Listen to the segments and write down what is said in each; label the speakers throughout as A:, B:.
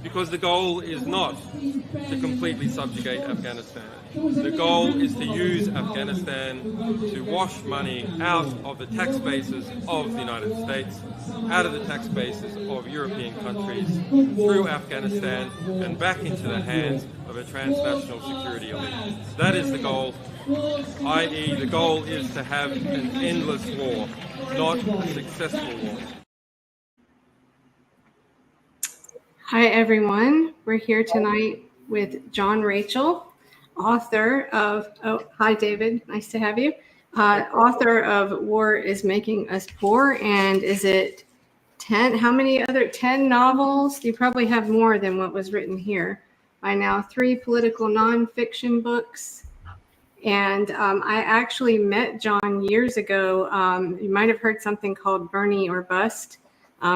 A: Because the goal is not to completely subjugate Afghanistan. The goal is to use Afghanistan to wash money out of the tax bases of the United States, out of the tax bases of European countries, through Afghanistan and back into the hands of a transnational security elite. That is the goal, i.e. the goal is to have an endless war, not a successful war.
B: Hi, everyone. We're here tonight with John Rachel, author of, hi, David. Nice to have you. Author of War is Making Us Poor. And is it 10? How many 10 novels? You probably have more than what was written here by now. 3 political nonfiction books. And I actually met John years ago. You might have heard something called Bernie or Bust.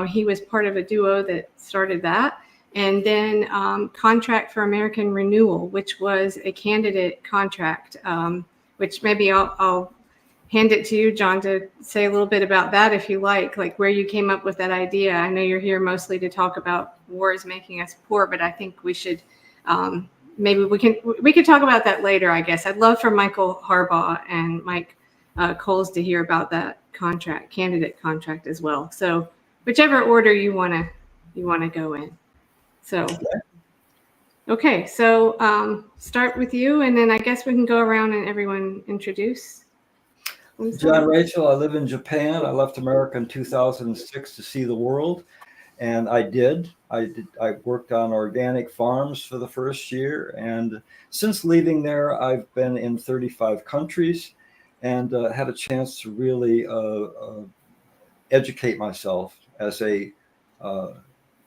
B: He was part of a duo that started that. And then Contract for American Renewal, which was a candidate contract, which maybe I'll hand it to you, John, to say a little bit about that if you like where you came up with that idea. I know you're here mostly to talk about war is making us poor, but I think we should maybe we can talk about that later, I guess. I'd love for Michael Harbaugh and Mike Coles to hear about that candidate contract as well. So whichever order you want to go in. So, okay, so start with you, and then I guess we can go around and everyone introduce.
C: John Rachel, I live in Japan. I left America in 2006 to see the world, and I did. I worked on organic farms for the first year, and since leaving there, I've been in 35 countries and had a chance to really educate myself as a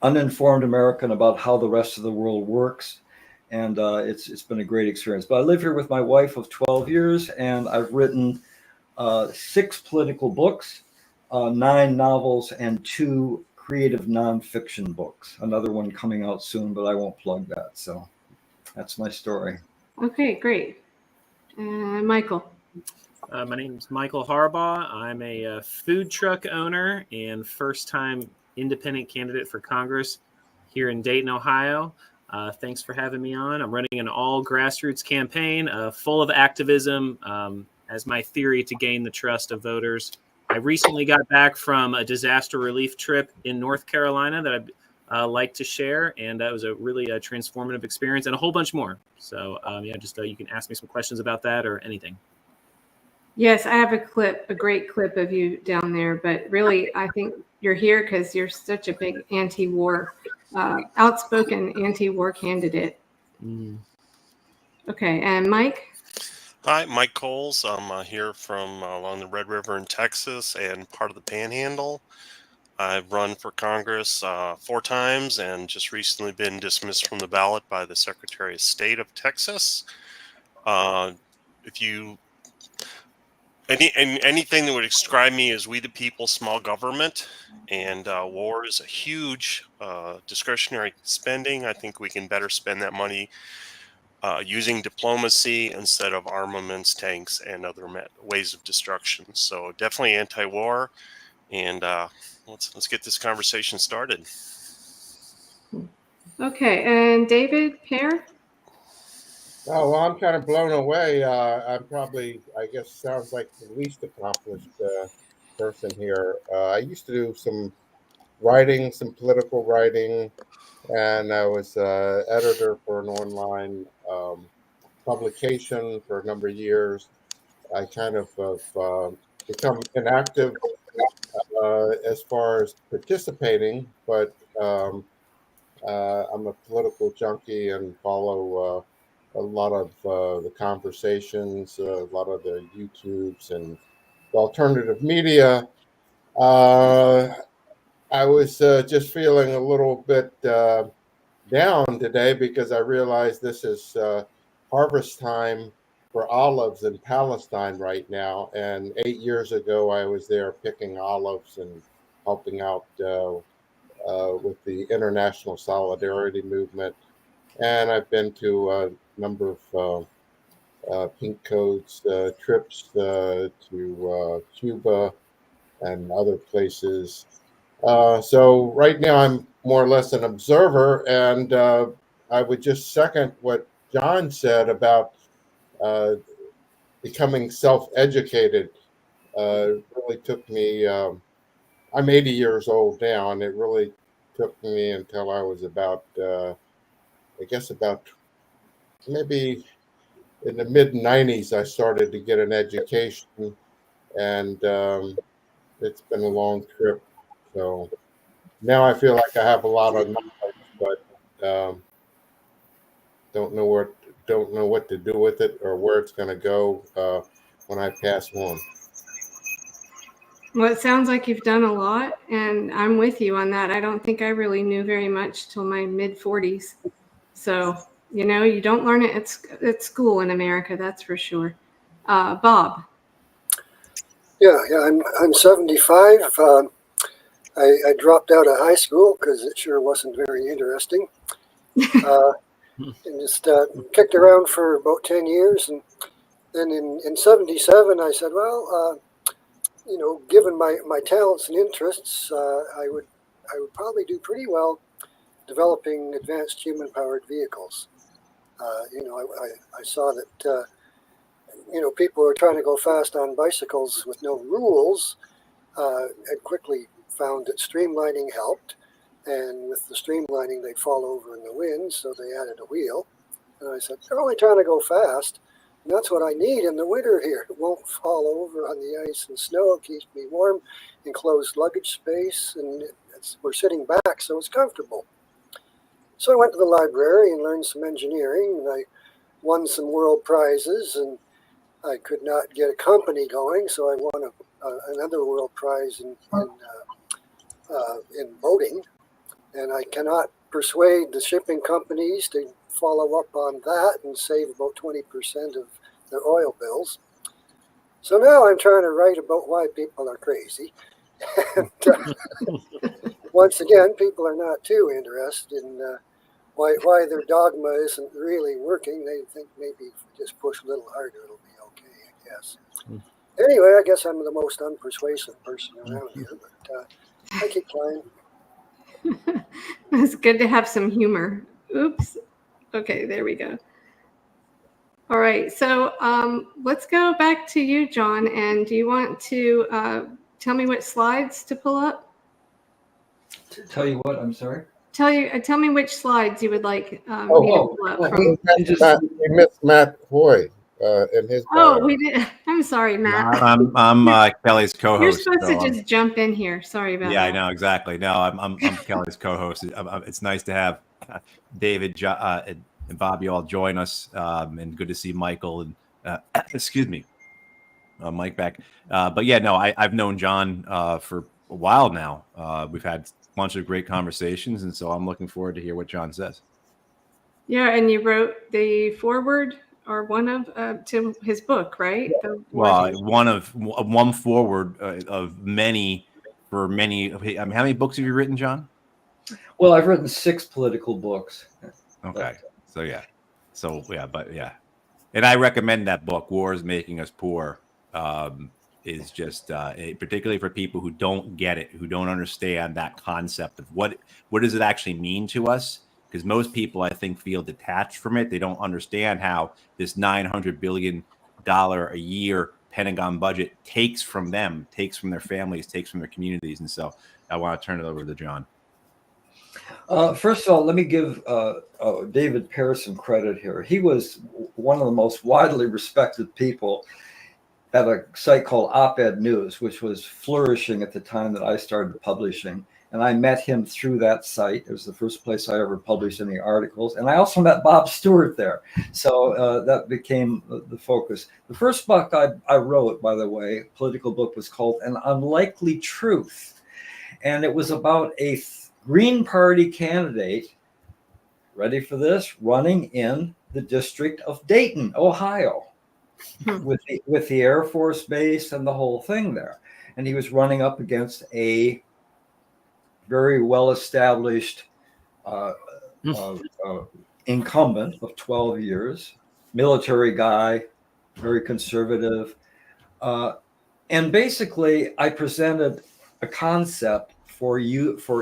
C: uninformed American about how the rest of the world works. And it's been a great experience. But I live here with my wife of 12 years, and I've written 6 political books, 9 novels, and 2 creative nonfiction books. Another one coming out soon, but I won't plug that. So that's my story.
B: Okay, great. Michael.
D: My name is Michael Harbaugh. I'm a food truck owner and first-time independent candidate for Congress here in Dayton, Ohio. Thanks for having me on. I'm running an all-grassroots campaign full of activism as my theory to gain the trust of voters. I recently got back from a disaster relief trip in North Carolina that I'd like to share, and that was a really transformative experience and a whole bunch more. So you can ask me some questions about that or anything.
B: Yes, I have a great clip of you down there, but really I think you're here because you're such a big anti-war, outspoken anti-war candidate. Okay, and Mike?
E: Hi, Mike Coles. I'm here from along the Red River in Texas and part of the Panhandle. I've run for Congress 4 times and just recently been dismissed from the ballot by the Secretary of State of Texas. Anything that would describe me as we the people, small government, and war is a huge discretionary spending. I think we can better spend that money using diplomacy instead of armaments, tanks, and other ways of destruction. So definitely anti-war, and let's get this conversation started.
B: Okay, and David Pear?
F: Oh, well, I'm kind of blown away. I'm probably, I guess, sounds like the least accomplished person here. I used to do some writing, some political writing, and I was editor for an online publication for a number of years. I kind of have become inactive as far as participating, but I'm a political junkie and follow a lot of the conversations, a lot of the YouTubes and the alternative media. I was just feeling a little bit down today because I realized this is harvest time for olives in Palestine right now. And 8 years ago, I was there picking olives and helping out with the international solidarity movement. And I've been to a number of Pink Codes trips to Cuba and other places. So right now I'm more or less an observer, and I would just second what John said about becoming self-educated. Really took me. I'm 80 years old now, and it really took me until I was about, I guess, about maybe in the mid 90s. I started to get an education, and it's been a long trip. So now I feel like I have a lot of knowledge, but don't know what to do with it or where it's going to go when I pass on.
B: Well, it sounds like you've done a lot, and I'm with you on that. I don't think I really knew very much till my mid 40s. So, you don't learn it at school in America, that's for sure. Bob.
G: Yeah, I'm 75. I dropped out of high school because it sure wasn't very interesting. And just kicked around for about 10 years. And then in 77, I said, well, given my talents and interests, I would probably do pretty well developing advanced human-powered vehicles. I saw that, people were trying to go fast on bicycles with no rules, and quickly found that streamlining helped. And with the streamlining, they'd fall over in the wind, so they added a wheel. And I said, they're only trying to go fast. And that's what I need in the winter here. It won't fall over on the ice and snow. It keeps me warm, enclosed luggage space, and we're sitting back, so it's comfortable. So I went to the library and learned some engineering, and I won some world prizes, and I could not get a company going, so I won another world prize in boating. And I cannot persuade the shipping companies to follow up on that and save about 20% of their oil bills. So now I'm trying to write about why people are crazy. And, once again, people are not too interested in why their dogma isn't really working. They think maybe if we just push a little harder, it'll be okay, I guess. Anyway, I guess I'm the most unpersuasive person around here, but I keep trying.
B: It's good to have some humor. Oops. Okay, there we go. All right, so let's go back to you, John. And do you want to tell me what slides to pull up?
C: Tell you what, I'm sorry?
B: Tell me which slides you would like me to pull up from.
F: We missed Matt Hoy in his bio.
B: Oh, we did. I'm sorry, Matt.
H: I'm Kelly's co-host.
B: You're supposed
H: so
B: to just jump in here. Sorry about that.
H: Yeah, I know exactly. No, I'm Kelly's co-host. It's nice to have David and Bob, you all join us, and good to see Michael and excuse me, Mike back. But yeah, no, I've known John for a while now. We've had a bunch of great conversations, and so I'm looking forward to hear what John says.
B: Yeah, and you wrote the foreword or one of to his book, right?
H: Well, one forward of many for many. I mean, how many books have you written, John?
C: Well, I've written 6 political books.
H: Okay. So yeah, and I recommend that book. War is Making Us Poor. Is just particularly for people who don't get it, who don't understand that concept of what does it actually mean to us. Because most people, I think, feel detached from it. They don't understand how this $900 billion a year Pentagon budget takes from them, takes from their families, takes from their communities. And so I want to turn it over to John.
C: First of all, let me give David Pearce some credit here. He was one of the most widely respected people at a site called Op-Ed News, which was flourishing at the time that I started publishing. And I met him through that site. It was the first place I ever published any articles. And I also met Bob Stewart there. So that became the focus. The first book I wrote, by the way, political book, was called An Unlikely Truth. And it was about a Green Party candidate, ready for this, running in the district of Dayton, Ohio, with the Air Force Base and the whole thing there. And he was running up against a very well-established incumbent of 12 years, military guy, very conservative. And basically, I presented a concept for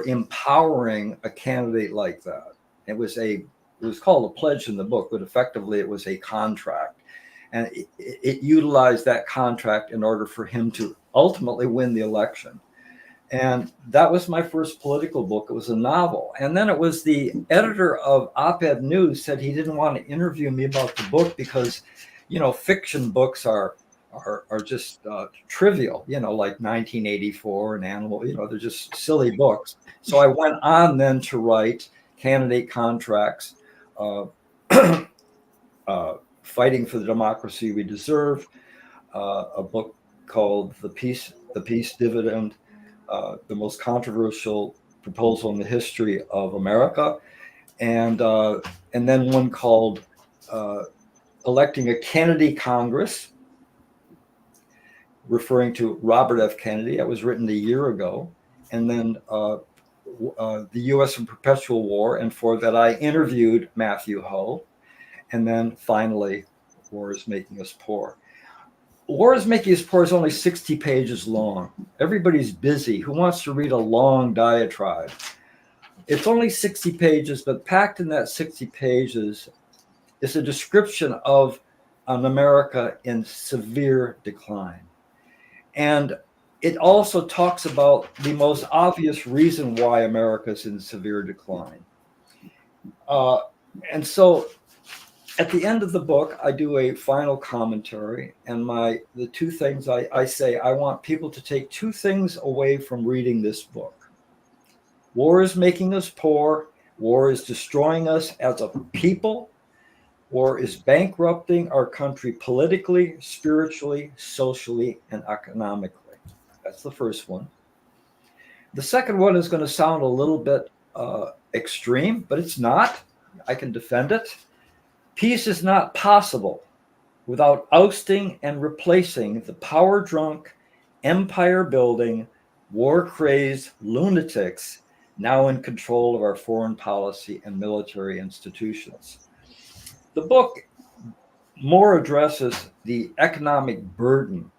C: empowering a candidate like that. It was called a pledge in the book, but effectively it was a contract. And it utilized that contract in order for him to ultimately win the election. And that was my first political book. It was a novel. And then it was the editor of Op-Ed News said he didn't want to interview me about the book because, fiction books are just trivial, like 1984 and Animal, they're just silly books. So I went on then to write Candidate Contracts, Fighting for the Democracy We Deserve, a book called The Peace Dividend, the most controversial proposal in the history of America, and then one called Electing a Kennedy Congress, referring to Robert F. Kennedy. That was written a year ago. And then the U.S. in Perpetual War, and for that I interviewed Matthew Hull. And then finally, War is Making Us Poor. War is Making Us Poor is only 60 pages long. Everybody's busy. Who wants to read a long diatribe? It's only 60 pages, but packed in that 60 pages is a description of an America in severe decline. And it also talks about the most obvious reason why America is in severe decline. And so at the end of the book, I do a final commentary, and the two things I say, I want people to take two things away from reading this book. War is making us poor. War is destroying us as a people. War is bankrupting our country politically, spiritually, socially, and economically. That's the first one. The second one is going to sound a little bit extreme, but it's not. I can defend it. Peace is not possible without ousting and replacing the power-drunk, empire-building, war-crazed lunatics now in control of our foreign policy and military institutions. The book more addresses the economic burden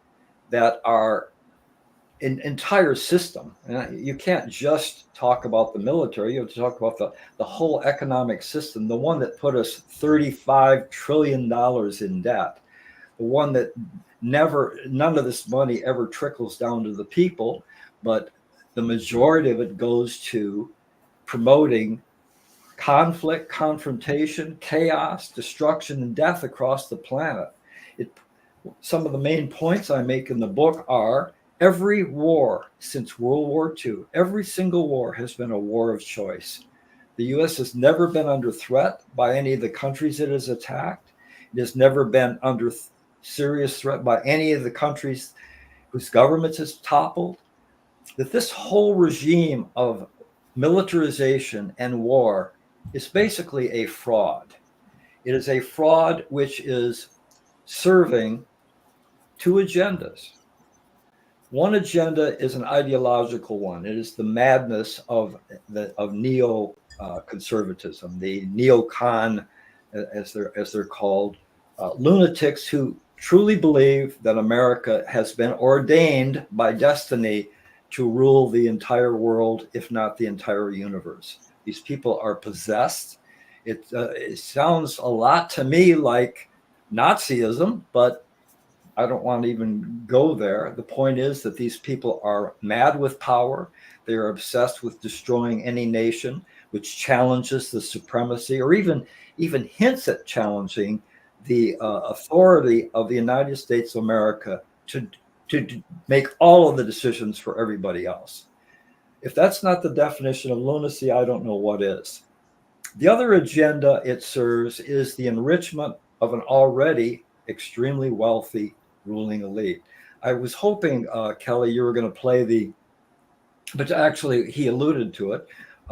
C: that our entire system, and you can't just talk about the military, you have to talk about the whole economic system, the one that put us $35 trillion in debt, the one that none of this money ever trickles down to the people, but the majority of it goes to promoting conflict, confrontation, chaos, destruction, and death across the planet. Some of the main points I make in the book are every war since World War II, every single war has been a war of choice. The U.S. has never been under threat by any of the countries it has attacked. It has never been under serious threat by any of the countries whose governments has toppled. That this whole regime of militarization and war is basically a fraud. It is a fraud which is serving two agendas. One agenda is an ideological one. It is the madness of neo-conservatism, the neocon, as they're called, lunatics who truly believe that America has been ordained by destiny to rule the entire world, if not the entire universe. These people are possessed. It sounds a lot to me like Nazism, but I don't want to even go there. The point is that these people are mad with power. They are obsessed with destroying any nation which challenges the supremacy or even hints at challenging the authority of the United States of America to make all of the decisions for everybody else. If that's not the definition of lunacy, I don't know what is. The other agenda it serves is the enrichment of an already extremely wealthy ruling elite. I was hoping, Kelly, you were going to play but actually he alluded to it.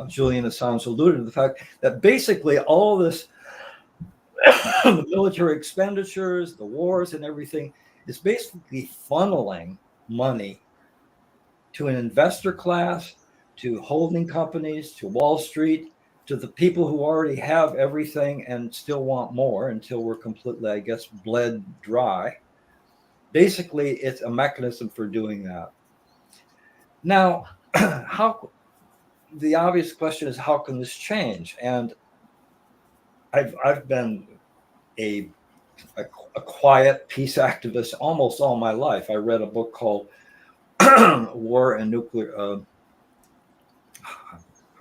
C: Julian Assange alluded to the fact that basically all this, the military expenditures, the wars and everything is basically funneling money to an investor class, to holding companies, to Wall Street, to the people who already have everything and still want more until we're completely, I guess, bled dry. Basically, it's a mechanism for doing that. Now, how the obvious question is, how can this change? And I've been a quiet peace activist almost all my life. I read a book called War and Nuclear. I'm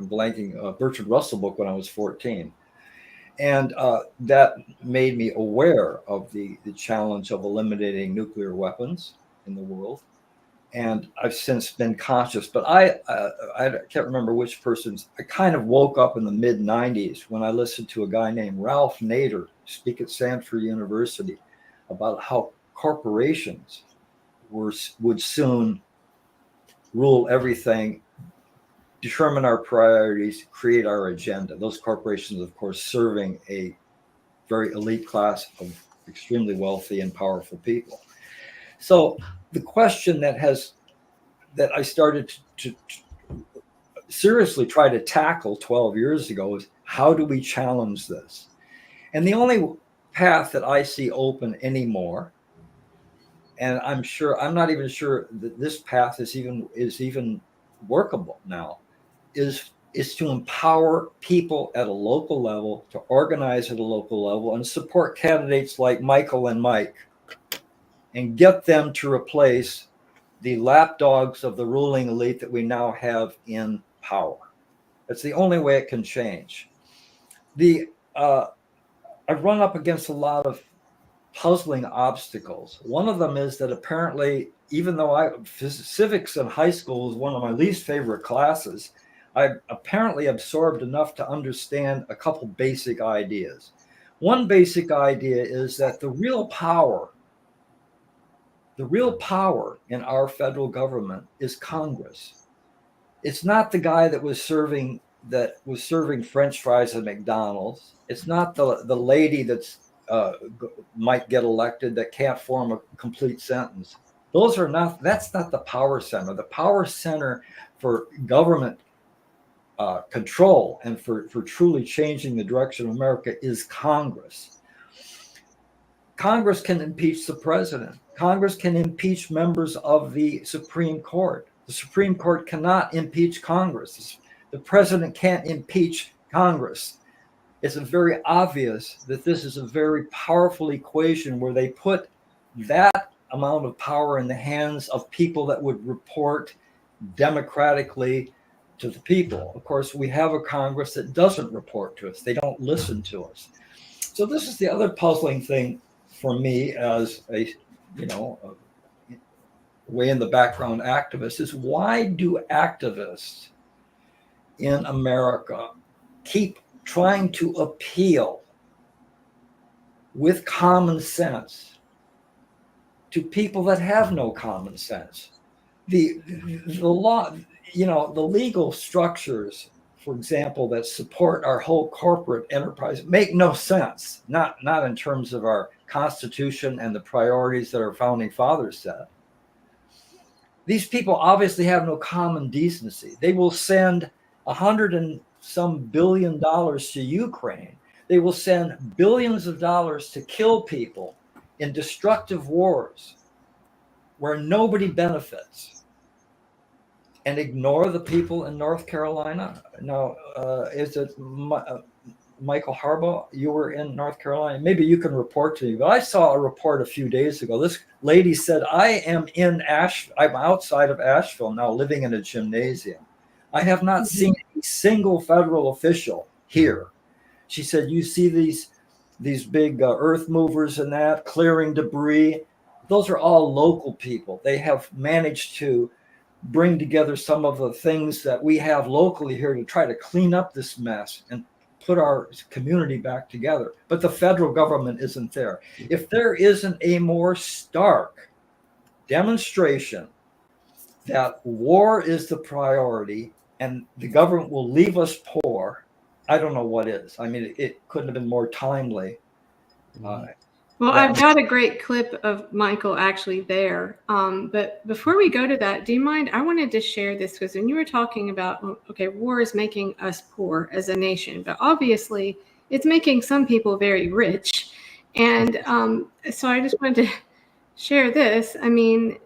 C: blanking. Bertrand Russell book when I was 14, and that made me aware of the challenge of eliminating nuclear weapons in the world. And I've since been conscious, but I can't remember which person's. I kind of woke up in the mid '90s when I listened to a guy named Ralph Nader speak at Stanford University about how corporations would soon rule everything, determine our priorities, create our agenda. Those corporations, of course, serving a very elite class of extremely wealthy and powerful people. So the question that I started to seriously try to tackle 12 years ago is, how do we challenge this? And the only path that I see open anymore, and I'm not even sure that this path is even workable now, is to empower people at a local level, to organize at a local level, and support candidates like Michael and Mike, and get them to replace the lapdogs of the ruling elite that we now have in power. That's the only way it can change. I've run up against a lot of puzzling obstacles. One of them is that apparently, even though civics in high school was one of my least favorite classes, I apparently absorbed enough to understand a couple basic ideas. One basic idea is that the real power in our federal government is Congress. It's not the guy that was serving French fries at McDonald's. It's not the lady that's might get elected that can't form a complete sentence. That's not the power center. The power center for government control and for truly changing the direction of America is Congress. Congress can impeach the president. Congress can impeach members of the Supreme Court. The Supreme Court cannot impeach Congress. The president can't impeach Congress. It's very obvious that this is a very powerful equation where they put that amount of power in the hands of people that would report democratically to the people. Of course, we have a Congress that doesn't report to us. They don't listen to us. So this is the other puzzling thing for me as a way in the background activist, is why do activists in America keep trying to appeal with common sense to people that have no common sense? The law, the legal structures, for example, that support our whole corporate enterprise make no sense, not in terms of our Constitution and the priorities that our founding fathers set. These people obviously have no common decency. They will send $100 and some billion to Ukraine. They will send billions of dollars to kill people in destructive wars where nobody benefits, and ignore the people in North Carolina. Now, is it Michael Harbaugh? You were in North Carolina. Maybe you can report to me. But I saw a report a few days ago. This lady said, I'm outside of Asheville now, living in a gymnasium. I have not seen a single federal official here. She said, you see these big earth movers and that, clearing debris. Those are all local people. They have managed to bring together some of the things that we have locally here to try to clean up this mess and put our community back together. But the federal government isn't there. If there isn't a more stark demonstration that war is the priority and the government will leave us poor, I don't know what is. I mean, it couldn't have been more timely.
B: Well, I've got a great clip of Michael actually there. But before we go to that, do you mind? I wanted to share this because when you were talking about, okay, war is making us poor as a nation, but obviously it's making some people very rich. And so I just wanted to share this. I mean,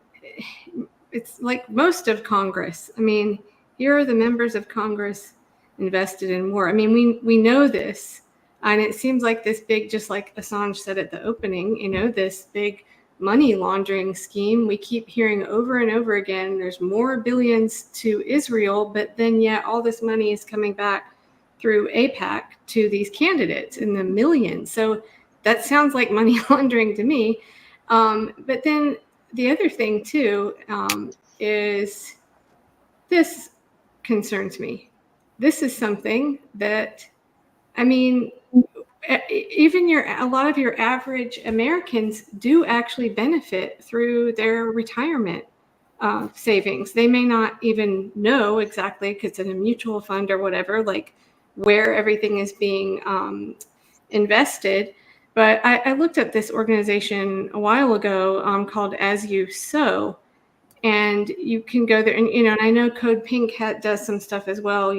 B: it's like most of Congress. I mean, here are the members of Congress invested in war. I mean, we know this, and it seems like this big, just like Assange said at the opening, this big money laundering scheme. We keep hearing over and over again, there's more billions to Israel, but then yet all this money is coming back through AIPAC to these candidates in the millions. So that sounds like money laundering to me. But then the other thing too is this concerns me. This is something that, I mean, even a lot of your average Americans do actually benefit through their retirement savings. They may not even know exactly, because it's in a mutual fund or whatever, like where everything is being invested. But I looked at this organization a while ago called As You Sow. And you can go there, and and I know Code Pink does some stuff as well,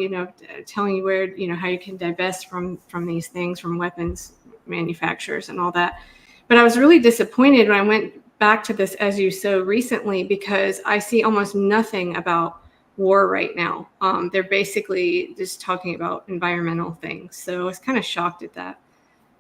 B: telling you where, how you can divest from these things, from weapons manufacturers and all that. But I was really disappointed when I went back to this As You Sow recently, because I see almost nothing about war right now. They're basically just talking about environmental things. So I was kind of shocked at that.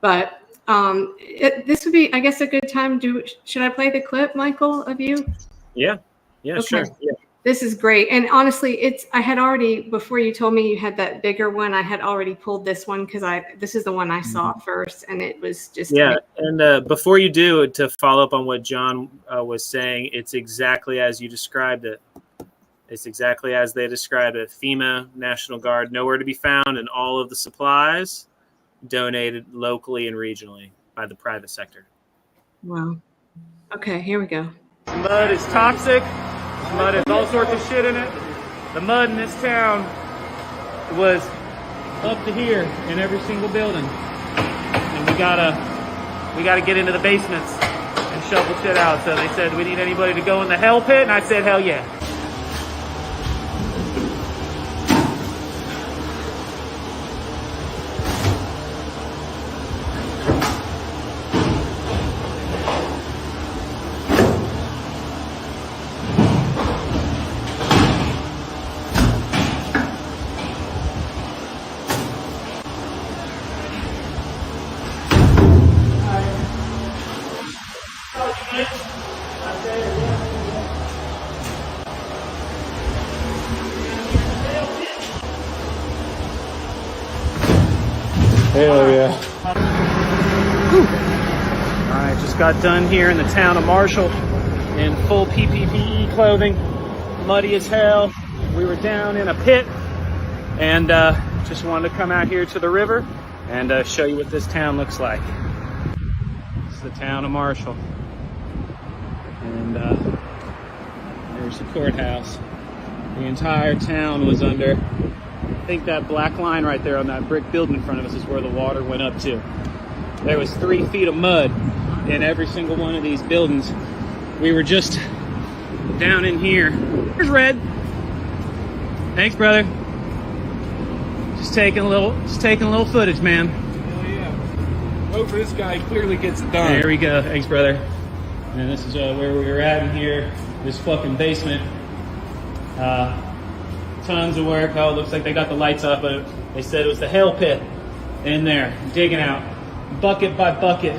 B: But this would be, I guess, a good time. Should I play the clip, Michael, of you?
D: Yeah. Yeah, okay. Sure. Yeah.
B: This is great. And honestly, I had already, before you told me you had that bigger one, I had already pulled this one because this is the one I saw first, and it was just
D: amazing. And before you do, to follow up on what John was saying, it's exactly as you described it. It's exactly as they described it. FEMA, National Guard, nowhere to be found, and all of the supplies donated locally and regionally by the private sector.
B: Wow. Okay, here we go.
I: Mud is toxic. Mud has all sorts of shit in it. The mud in this town was up to here in every single building, and we gotta get into the basements and shovel shit out. So they said, we need anybody to go in the hell pit, and I said, hell yeah. Hell yeah. All right, just got done here in the town of Marshall in full PPE clothing, muddy as hell. We were down in a pit, and just wanted to come out here to the river and show you what this town looks like. This is the town of Marshall. And there's the courthouse. The entire town was under. I think that black line right there on that brick building in front of us is where the water went up to. There was 3 feet of mud in every single one of these buildings. We were just down in here. Here's Red. Thanks, brother. Just taking a little footage, man.
J: Hell yeah. Hope this guy clearly gets it done.
I: There we go. Thanks, brother. And this is where we were at in here. This fucking basement. Tons of work. Oh, it looks like they got the lights up, but they said it was the hell pit in there, digging out bucket by bucket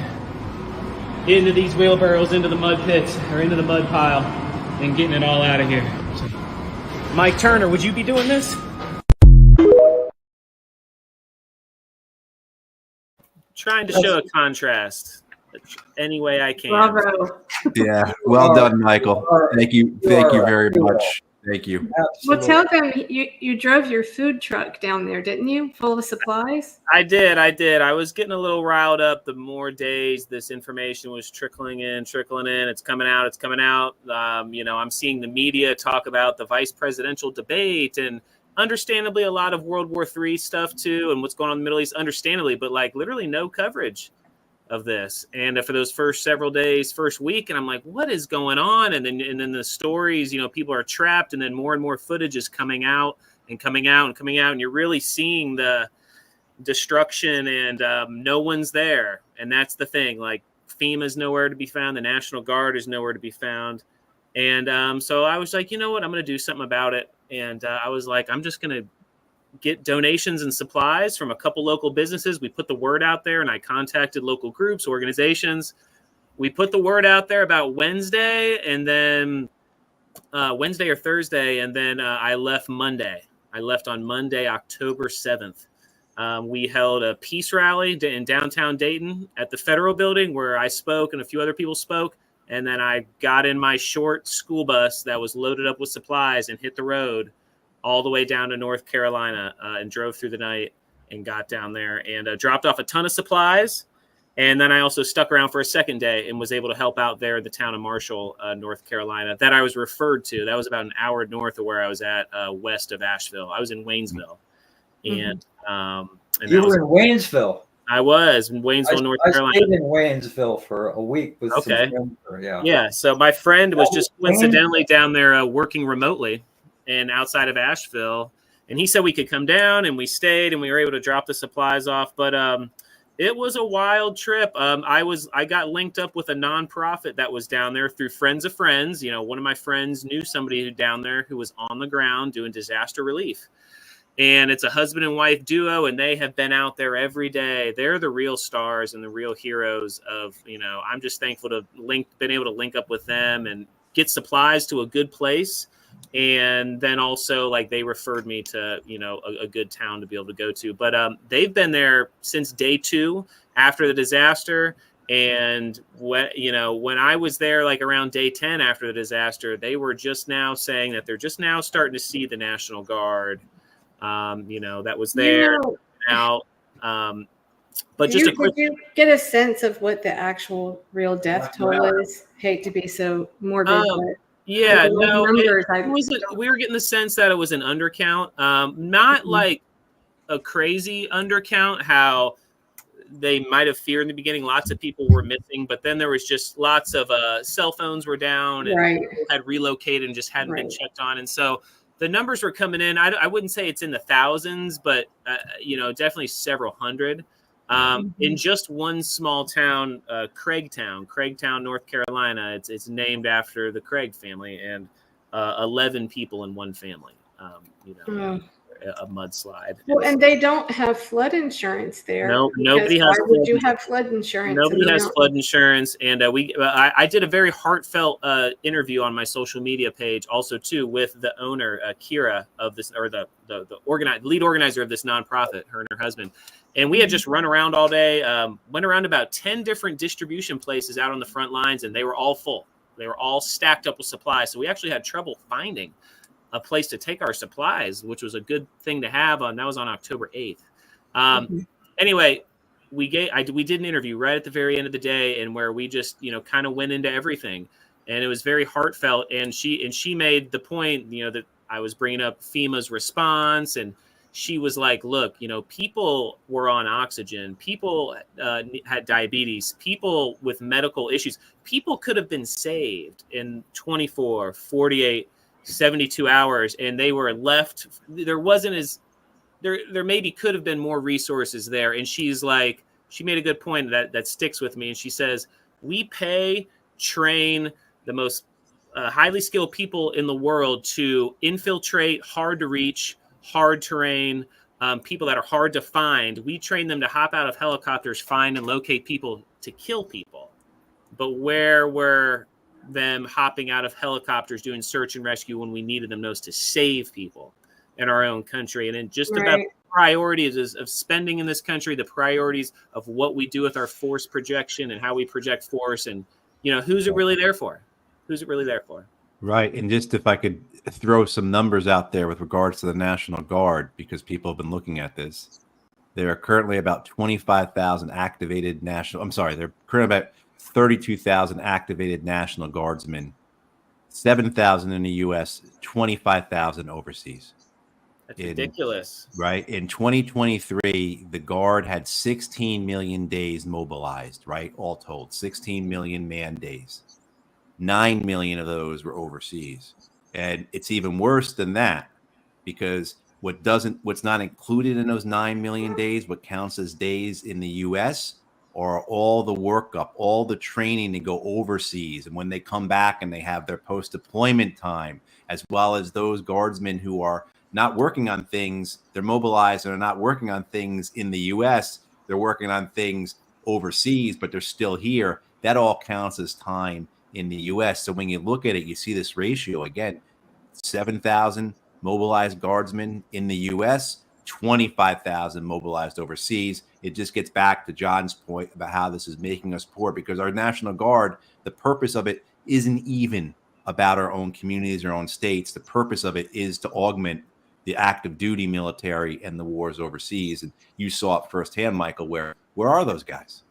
I: into these wheelbarrows, into the mud pits or into the mud pile, and getting it all out of here. So, Mike Turner, would you be doing this?
D: Trying to show a contrast any way I can.
B: Bravo.
H: Yeah, well done, Michael. Thank you very much. Thank you.
B: Well, tell them you drove your food truck down there, didn't you? Full of supplies?
D: I did. I was getting a little riled up the more days this information was trickling in. It's coming out. I'm seeing the media talk about the vice presidential debate, and understandably a lot of World War III stuff too, and what's going on in the Middle East, understandably, but like literally no coverage of this. And for those first several days, first week, and I'm like, what is going on? And then the stories, people are trapped, and then more and more footage is coming out, and you're really seeing the destruction, and no one's there. And that's the thing, like FEMA's nowhere to be found, the National Guard is nowhere to be found. And so I was like, you know what, I'm going to do something about it. And I was like, I'm just going to get donations and supplies from a couple local businesses. We put the word out there, and I contacted local groups, organizations. We put the word out there about Wednesday, and then Wednesday or Thursday, and then I left Monday. I left on Monday, October 7th. We held a peace rally in downtown Dayton at the Federal Building, where I spoke and a few other people spoke. And then I got in my short school bus that was loaded up with supplies and hit the road all the way down to North Carolina and drove through the night and got down there and dropped off a ton of supplies. And then I also stuck around for a second day and was able to help out there in the town of Marshall, North Carolina, that I was referred to. That was about an hour north of where I was at, west of Asheville. I was in Waynesville. And
C: you were in Waynesville.
D: I was in Waynesville, North Carolina.
C: I stayed in Waynesville for a week with some friends.
D: Yeah. So my friend was just coincidentally down there working remotely and outside of Asheville. And he said we could come down, and we stayed, and we were able to drop the supplies off. But it was a wild trip. I got linked up with a nonprofit that was down there through friends of friends. You know, one of my friends knew somebody who down there who was on the ground doing disaster relief. And it's a husband and wife duo, and they have been out there every day. They're the real stars and the real heroes of, you know, I'm just thankful to been able to link up with them and get supplies to a good place. And then also, like, they referred me to, you know, a good town to be able to go to. But they've been there since day 2 after the disaster. And when I was there, like around day 10 after the disaster, they were just now saying that they're just now starting to see the National Guard. That was there now. But just
B: did you get a sense of what the actual real death toll is? Hate to be so morbid.
D: Yeah, no, we were getting the sense that it was an undercount, not like a crazy undercount, how they might have feared in the beginning. Lots of people were missing, but then there was just lots of cell phones were down and had relocated and just hadn't been checked on. And so the numbers were coming in. I wouldn't say it's in the thousands, but definitely several hundred. In just one small town, Craigtown, North Carolina. It's named after the Craig family, and 11 people in one family. A mudslide.
B: Well, and they don't have flood insurance there.
D: No, nobody has.
B: Why would you have flood insurance?
D: Nobody has flood insurance, and I did a very heartfelt interview on my social media page, also too, with the owner, Kira, of this, or the lead organizer of this nonprofit, her and her husband. And we had just run around all day, went around about 10 different distribution places out on the front lines, and they were all full. They were all stacked up with supplies. So we actually had trouble finding a place to take our supplies, which was a good thing to have. That was on October 8th. Anyway, we did an interview right at the very end of the day, and where we just, kind of went into everything, and it was very heartfelt. And she made the point, that I was bringing up FEMA's response, and she was like, look, people were on oxygen. People had diabetes. People with medical issues. People could have been saved in 24, 48, 72 hours, and they were left. There maybe could have been more resources there. And she's like, she made a good point that sticks with me. And she says, we train the most highly skilled people in the world to infiltrate hard to reach, hard terrain, people that are hard to find. We train them to hop out of helicopters, find and locate people to kill people. But where were them hopping out of helicopters doing search and rescue when we needed them most to save people in our own country? And then just about the priorities of spending in this country, the priorities of what we do with our force projection and how we project force, and who's it really there for? Who's it really there for?
H: Right. And just if I could throw some numbers out there with regards to the National Guard, because people have been looking at this. There are currently about 25,000 activated there are currently about 32,000 activated National Guardsmen, 7,000 in the U.S., 25,000 overseas.
D: That's ridiculous.
H: Right. In 2023, the Guard had 16 million days mobilized, right? All told, 16 million man days. 9 million of those were overseas. And it's even worse than that, because what's not included in those 9 million days, what counts as days in the U.S., are all the workup, all the training to go overseas. And when they come back and they have their post-deployment time, as well as those guardsmen who are not working on things, they're mobilized and are not working on things in the U.S., they're working on things overseas, but they're still here. That all counts as time in the U.S. So when you look at it, you see this ratio again, 7,000 mobilized guardsmen in the U.S., 25,000 mobilized overseas. It just gets back to John's point about how this is making us poor, because our National Guard, the purpose of it isn't even about our own communities, our own states. The purpose of it is to augment the active duty military and the wars overseas. And you saw it firsthand, Michael, where are those guys?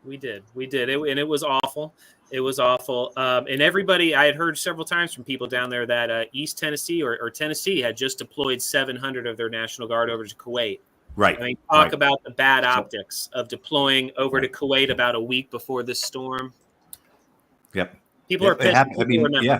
D: We did. And it was awful. It was awful. And everybody, I had heard several times from people down there that East Tennessee or Tennessee had just deployed 700 of their National Guard over to Kuwait.
H: Right.
D: I mean, talk about the bad optics of deploying over to Kuwait about a week before this storm.
H: Yep.
D: People are pissed. Remember.
H: Yeah.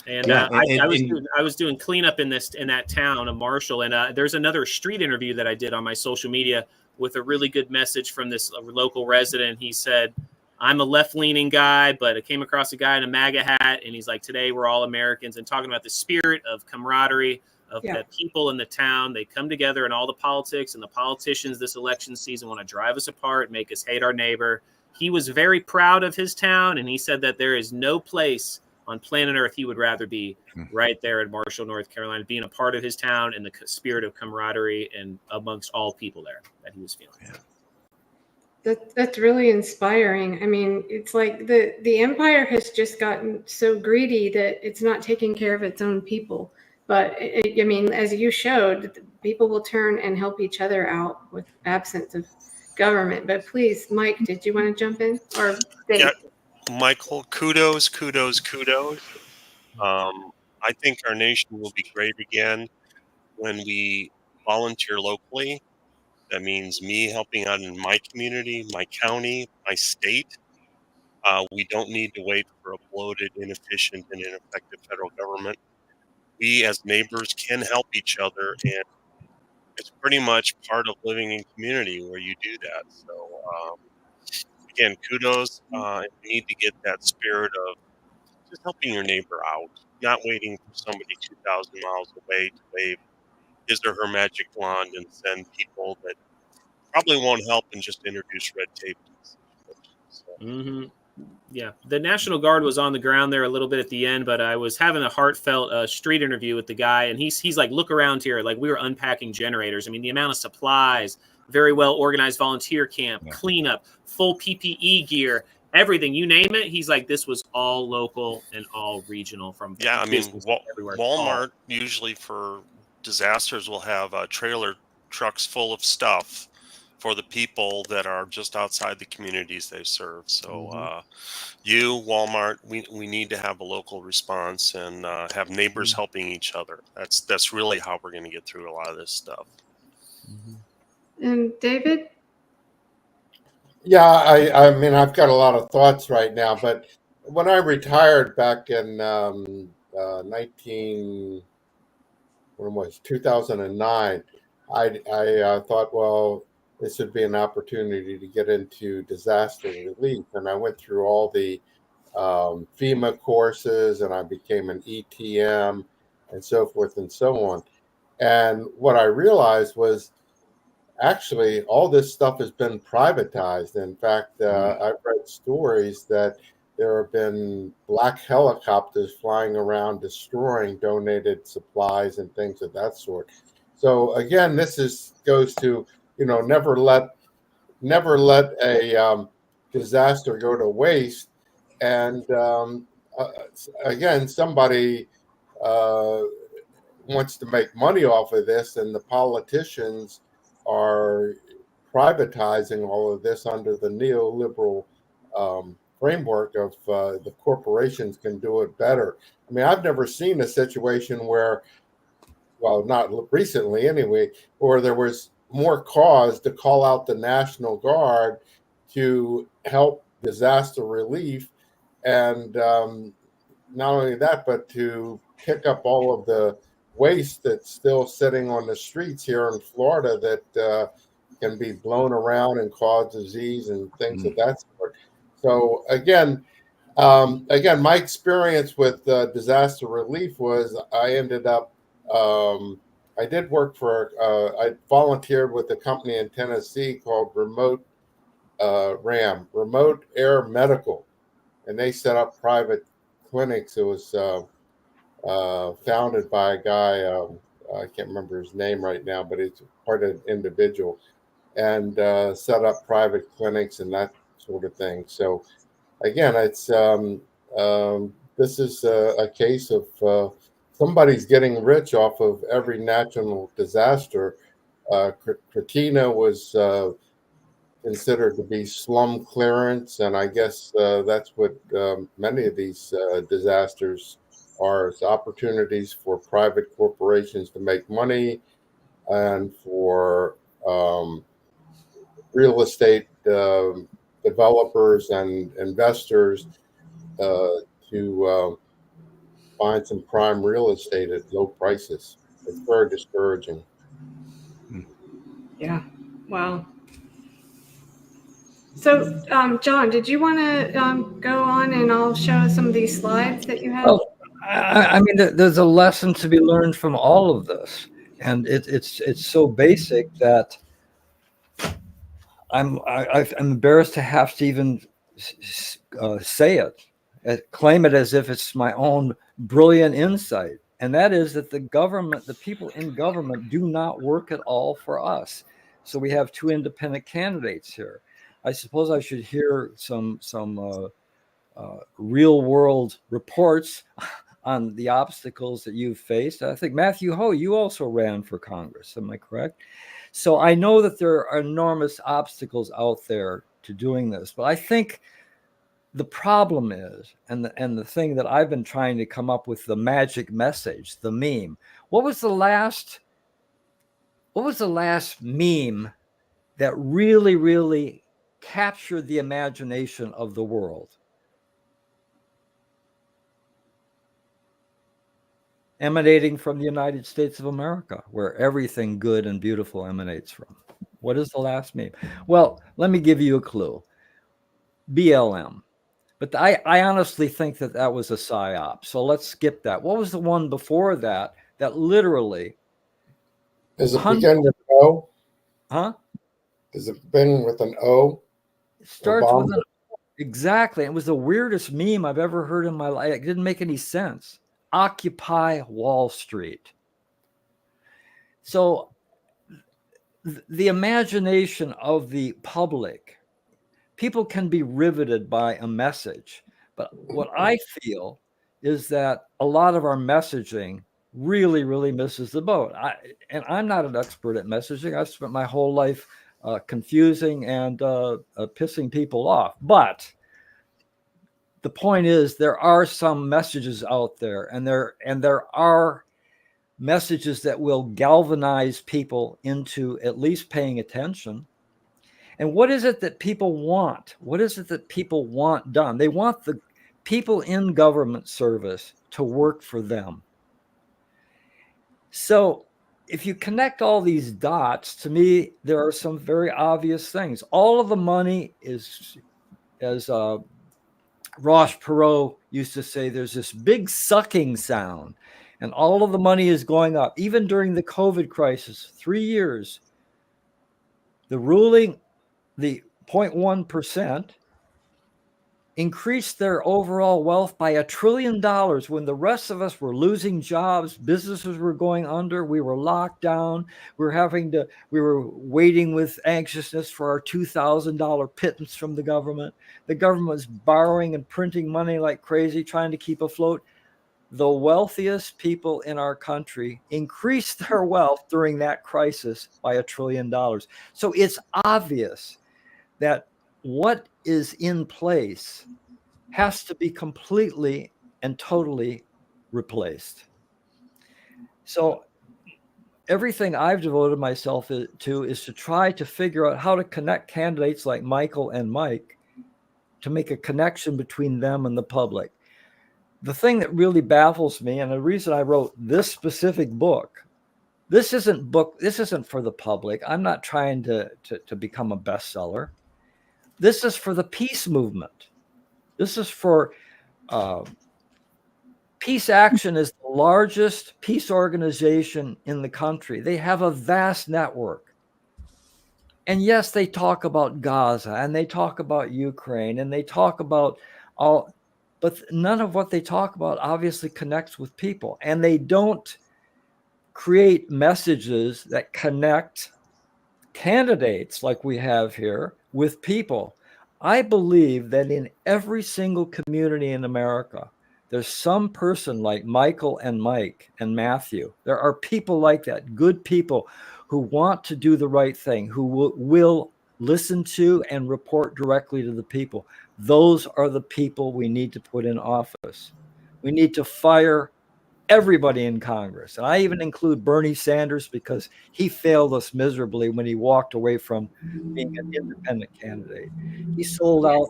D: And I was doing cleanup in that town of Marshall, and there's another street interview that I did on my social media with a really good message from this local resident. He said, "I'm a left-leaning guy, but I came across a guy in a MAGA hat, and he's like, today we're all Americans," and talking about the spirit of camaraderie of the people in the town. They come together, and all the politics and the politicians this election season want to drive us apart, make us hate our neighbor. He was very proud of his town, and he said that there is no place on planet Earth he would rather be right there in Marshall, North Carolina, being a part of his town and the spirit of camaraderie and amongst all people there that he was feeling.
B: Yeah. That's really inspiring. I mean, it's like the empire has just gotten so greedy that it's not taking care of its own people. But I mean, as you showed, people will turn and help each other out with absence of government. But please, Mike, did you want to jump in? Or Dave?
E: Yeah. Michael, kudos. I think our nation will be great again when we volunteer locally. That means me helping out in my community, my county, my state. We don't need to wait for a bloated, inefficient, and ineffective federal government. We as neighbors can help each other, and it's pretty much part of living in community where you do that. So, again, kudos. You need to get that spirit of just helping your neighbor out, not waiting for somebody 2,000 miles away to wave his or her magic wand and send people that probably won't help and just introduce red tape to the situation. So.
D: Yeah, the National Guard was on the ground there a little bit at the end, but I was having a heartfelt street interview with the guy, and he's like, look around here. Like, we were unpacking generators. I mean, the amount of supplies, very well organized volunteer camp, cleanup, full PPE gear, everything, you name it. He's like, this was all local and all regional from everywhere.
E: Walmart usually for disasters will have trailer trucks full of stuff for the people that are just outside the communities they serve. So Walmart, we need to have a local response and have neighbors helping each other. That's really how we're going to get through a lot of this stuff.
B: And David?
F: Yeah, I mean, I've got a lot of thoughts right now, but when I retired back in 2009, I thought, well, this would be an opportunity to get into disaster relief. And I went through all the FEMA courses, and I became an ETM and so forth and so on. And what I realized was actually all this stuff has been privatized. In fact, I've read stories that there have been black helicopters flying around destroying donated supplies and things of that sort. So again, this goes to, never let a disaster go to waste. And again, somebody wants to make money off of this, and the politicians are privatizing all of this under the neoliberal framework of the corporations can do it better. I mean, I've never seen a situation where, well, not recently anyway, where there was more cause to call out the National Guard to help disaster relief. And not only that, but to pick up all of the waste that's still sitting on the streets here in Florida that can be blown around and cause disease and things of that sort. So again, my experience with disaster relief was I ended up. I did work for. I volunteered with a company in Tennessee called Remote Air Medical, and they set up private clinics. It was founded by a guy. I can't remember his name right now, but it's quite an individual, and set up private clinics and that sort of thing. So again, it's this is a case of somebody's getting rich off of every natural disaster. Katrina was considered to be slum clearance, and I guess that's what many of these disasters are: is opportunities for private corporations to make money and for real estate developers and investors to find some prime real estate at low prices. It's very discouraging.
B: Yeah. Wow. So, John, did you want to go on and I'll show some of these slides that you have?
C: Well, I mean, there's a lesson to be learned from all of this, and it's so basic that I'm embarrassed to have to even say it, claim it as if it's my own brilliant insight, and that is that the people in government do not work at all for us. So we have two independent candidates here. I suppose I should hear some real world reports on the obstacles that you've faced. I think Matthew Ho, you also ran for Congress. Am I correct? So I know that there are enormous obstacles out there to doing this, but I think the problem is, and the thing that I've been trying to come up with, the magic message, the meme. What was the last meme that really, really captured the imagination of the world? Emanating from the United States of America, where everything good and beautiful emanates from. What is the last meme? Well, let me give you a clue. BLM. But I honestly think that was a psyop. So let's skip that. What was the one before that literally...
F: Is it begin with an O?
C: Huh?
F: Does it begin with an O?
C: It starts with an O. Exactly. It was the weirdest meme I've ever heard in my life. It didn't make any sense. Occupy Wall Street. So the imagination of the public, people can be riveted by a message. But what I feel is that a lot of our messaging really, really misses the boat. And I'm not an expert at messaging. I've spent my whole life confusing and pissing people off. But the point is, there are some messages out there, and there are messages that will galvanize people into at least paying attention. And what is it that people want? What is it that people want done? They want the people in government service to work for them. So if you connect all these dots, to me, there are some very obvious things. All of the money is, as Ross Perot used to say, there's this big sucking sound, and all of the money is going up. Even during the COVID crisis, 3 years, the 0.1% increased their overall wealth by $1 trillion when the rest of us were losing jobs, businesses were going under, we were locked down, we were waiting with anxiousness for our $2,000 pittance from the government. The government was borrowing and printing money like crazy, trying to keep afloat. The wealthiest people in our country increased their wealth during that crisis by $1 trillion. So it's obvious that what is in place has to be completely and totally replaced. So everything I've devoted myself to is to try to figure out how to connect candidates like Michael and Mike, to make a connection between them and the public. The thing that really baffles me, and the reason I wrote this specific book, This isn't for the public. I'm not trying to become a bestseller. This is for the peace movement. This is for Peace Action is the largest peace organization in the country. They have a vast network. And yes, they talk about Gaza and they talk about Ukraine and they talk about all, but none of what they talk about obviously connects with people. And they don't create messages that connect candidates like we have here with people. I believe that in every single community in America, there's some person like Michael and Mike and Matthew. There are people like that, good people who want to do the right thing, who will listen to and report directly to the people. Those are the people we need to put in office. We need to fire everybody in Congress. And I even include Bernie Sanders because he failed us miserably when he walked away from being an independent candidate. He sold out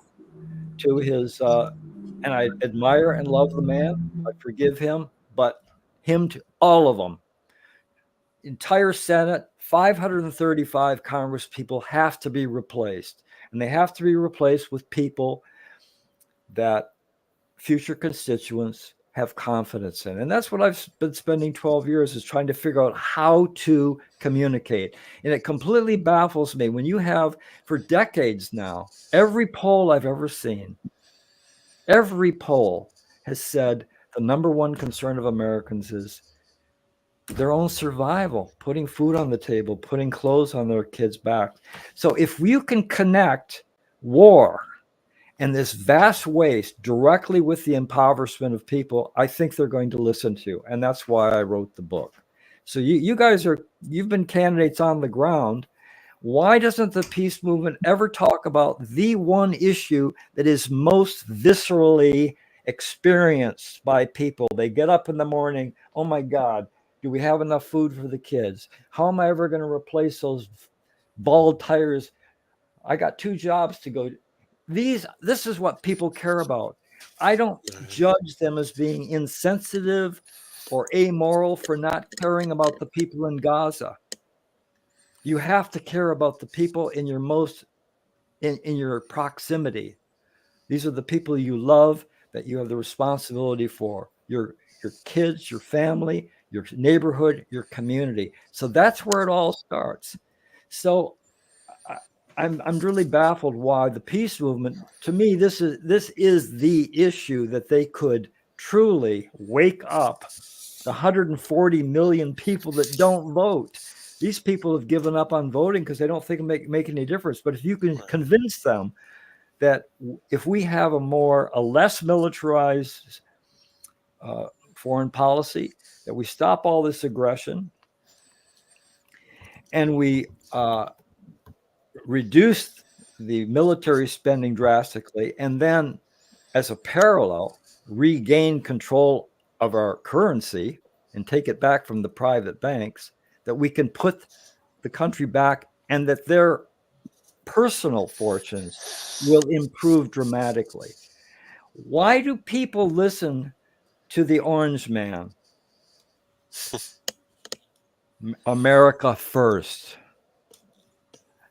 C: to his, and I admire and love the man. I forgive him, but him to all of them. Entire Senate, 535 Congress people have to be replaced. And they have to be replaced with people that future constituents have confidence in. And that's what I've been spending 12 years is trying to figure out how to communicate. And it completely baffles me when you have, for decades now, every poll I've ever seen, every poll has said the number one concern of Americans is their own survival, putting food on the table, putting clothes on their kids' back. So if you can connect war and this vast waste directly with the impoverishment of people, I think they're going to listen to. And that's why I wrote the book. So you guys you've been candidates on the ground. Why doesn't the peace movement ever talk about the one issue that is most viscerally experienced by people? They get up in the morning, oh my God, do we have enough food for the kids? How am I ever going to replace those bald tires? I got 2 jobs to go. This is what people care about. I don't judge them as being insensitive or amoral for not caring about the people in Gaza. You have to care about the people in your in your proximity. These are the people you love, that you have the responsibility for. Your kids, your family, your neighborhood, your community. So that's where it all starts. So I'm really baffled why the peace movement, to me, this is the issue that they could truly wake up the 140 million people that don't vote. These people have given up on voting because they don't think it make any difference. But if you can convince them that if we have a less militarized foreign policy, that we stop all this aggression and we reduce the military spending drastically, and then as a parallel, regain control of our currency and take it back from the private banks, that we can put the country back and that their personal fortunes will improve dramatically. Why do people listen to the orange man? America first.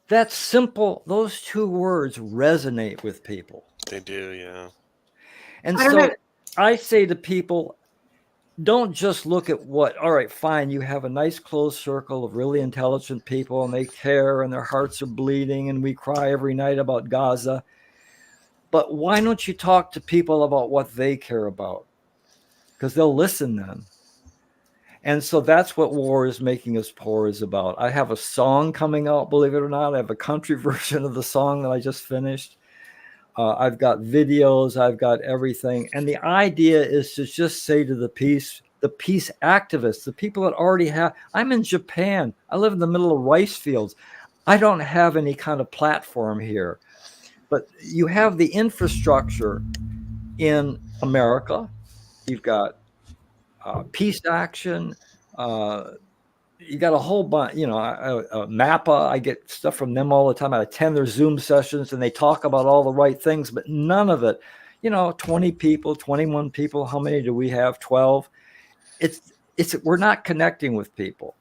C: That's simple. Those 2 words resonate with people.
E: They do, yeah.
C: And so I say to people, don't just look at all right, fine, you have a nice close circle of really intelligent people and they care and their hearts are bleeding and we cry every night about Gaza. But why don't you talk to people about what they care about? Because they'll listen then. And so that's what War is Making Us Poor is about. I have a song coming out, believe it or not. I have a country version of the song that I just finished. I've got videos, I've got everything. And the idea is to just say to the peace activists, the people that already have, I'm in Japan. I live in the middle of rice fields. I don't have any kind of platform here. But you have the infrastructure in America. You've got Peace Action. You got a whole bunch, MAPA. I get stuff from them all the time. I attend their Zoom sessions and they talk about all the right things, but none of it, 20 people, 21 people. How many do we have? 12. We're not connecting with people.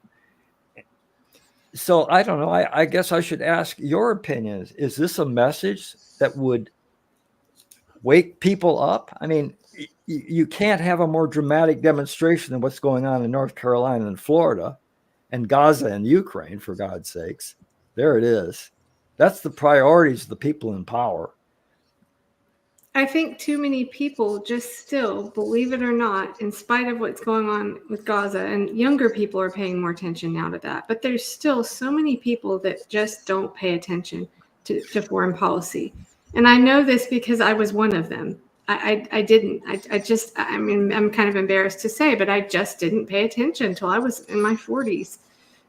C: So I don't know. I guess I should ask your opinion. Is this a message that would wake people up? I mean, you can't have a more dramatic demonstration than what's going on in North Carolina and Florida and Gaza and Ukraine, for God's sakes. There it is. That's the priorities of the people in power.
B: I think too many people just still, believe it or not, in spite of what's going on with Gaza, and younger people are paying more attention now to that, but there's still so many people that just don't pay attention to foreign policy. And I know this because I was one of them. I didn't. I mean, I'm kind of embarrassed to say, but I just didn't pay attention until I was in my 40s.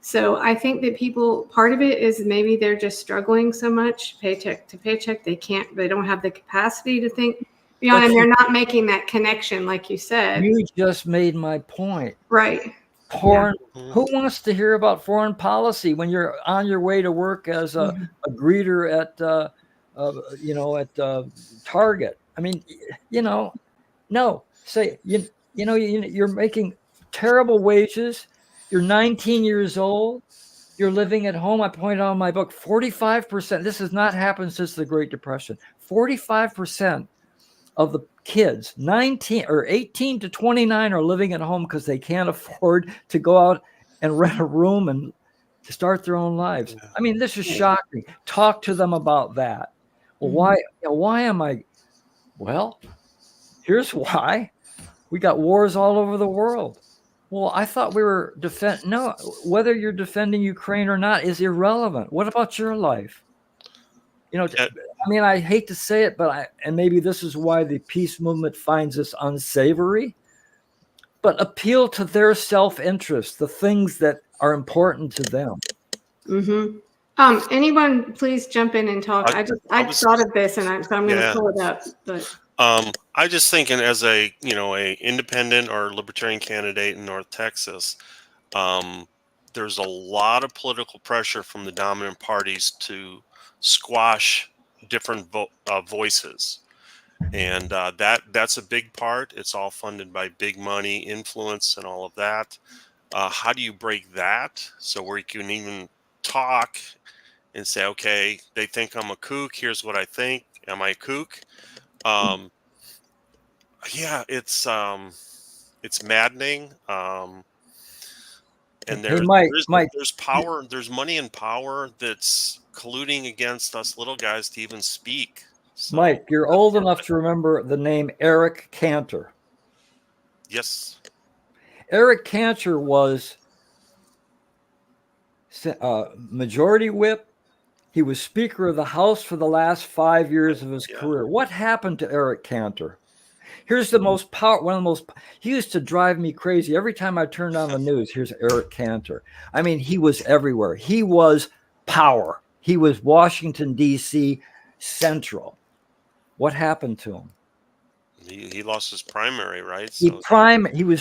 B: So I think that people, part of it is maybe they're just struggling so much paycheck to paycheck. They don't have the capacity to think beyond, and they're not making that connection, like you said.
C: You just made my point.
B: Right.
C: Who wants to hear about foreign policy when you're on your way to work as a greeter at, Target? I mean, no, say, you're making terrible wages. You're 19 years old. You're living at home. I pointed out in my book, 45%. This has not happened since the Great Depression. 45% of the kids, 18 to 29, are living at home because they can't afford to go out and rent a room and to start their own lives. I mean, this is shocking. Talk to them about that. Well, why am I? Well, here's why. We got wars all over the world. Well, I thought we were no, whether you're defending Ukraine or not is irrelevant. What about your life? I mean, I hate to say it, and maybe this is why the peace movement finds this unsavory, but appeal to their self-interest, the things that are important to them.
B: Anyone please jump in and talk. I thought of this, and so I'm going to pull it up, but
E: I just thinking as a independent or libertarian candidate in North Texas, there's a lot of political pressure from the dominant parties to squash different voices, and that's a big part. It's all funded by big money, influence, and all of that. How do you break that so where you can even talk and say, okay, they think I'm a kook. Here's what I think. Am I a kook? Yeah, it's maddening. And there's power, there's money and power that's colluding against us little guys to even speak. So,
C: Mike, you're old enough to remember the name Eric Cantor.
E: Yes.
C: Eric Cantor was majority whip. He was Speaker of the House for the last 5 years of his career. What happened to Eric Cantor? Here's the most he used to drive me crazy. Every time I turned on the news, here's Eric Cantor. I mean, he was everywhere. He was power. He was Washington, D.C. Central. What happened to him?
E: He lost his primary, right?
C: He was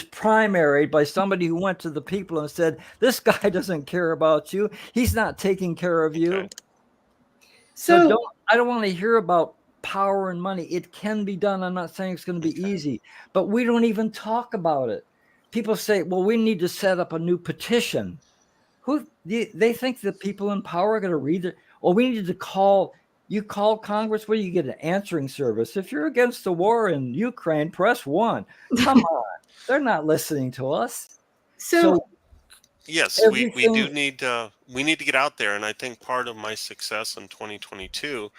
C: primaried by somebody who went to the people and said, this guy doesn't care about you. He's not taking care of you. Okay. So I don't want to hear about power and money. It can be done. I'm not saying it's going to be easy, but we don't even talk about it. People say, well, we need to set up a new petition. They think the people in power are going to read it. Well, we need to call Congress where you get an answering service. If you're against the war in Ukraine, press 1. Come on. They're not listening to us. So
E: yes, we do need we need to get out there. And I think part of my success in 2022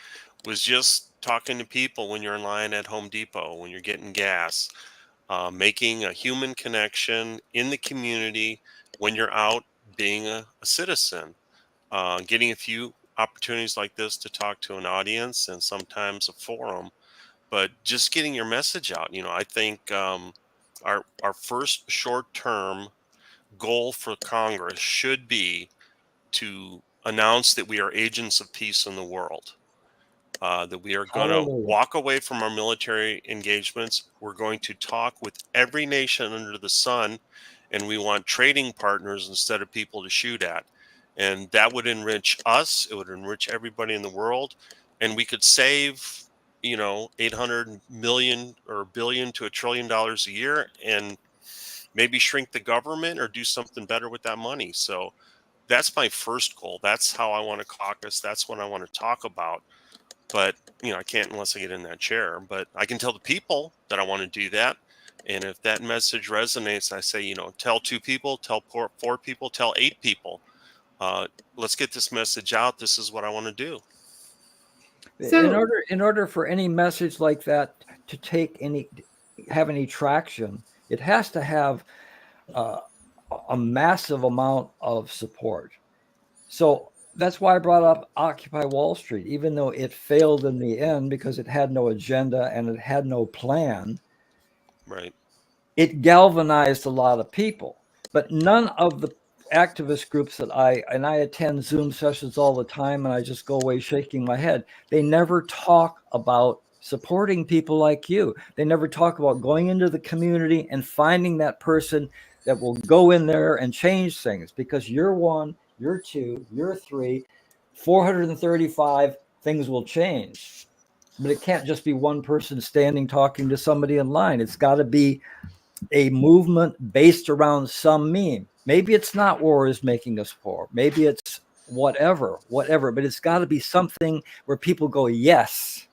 E: was just talking to people when you're in line at Home Depot, when you're getting gas, making a human connection in the community when you're out being a citizen, getting a few opportunities like this to talk to an audience and sometimes a forum, but just getting your message out. I think our first short-term goal for Congress should be to announce that we are agents of peace in the world. That we are going to walk away from our military engagements. We're going to talk with every nation under the sun, and we want trading partners instead of people to shoot at. And that would enrich us. It would enrich everybody in the world, and we could save, $800 million or $1 billion to $1 trillion a year, and maybe shrink the government or do something better with that money. So that's my first goal. That's how I want to caucus. That's what I want to talk about. But, I can't unless I get in that chair. But I can tell the people that I want to do that. And if that message resonates, I say, tell 2 people, tell 4 people, tell 8 people. Let's get this message out. This is what I want to do.
B: So-
C: in order for any message like that to have any traction, it has to have a massive amount of support. So that's why I brought up Occupy Wall Street, even though it failed in the end because it had no agenda and it had no plan.
E: Right.
C: It galvanized a lot of people, but none of the activist groups that I attend Zoom sessions all the time, and I just go away shaking my head. They never talk about supporting people like you. They never talk about going into the community and finding that person that will go in there and change things, because you're 1, you're 2, you're 3, 435 things will change. But it can't just be one person standing talking to somebody in line. It's got to be a movement based around some meme. Maybe it's not war is making us poor. Maybe it's whatever, but it's got to be something where people go, yes.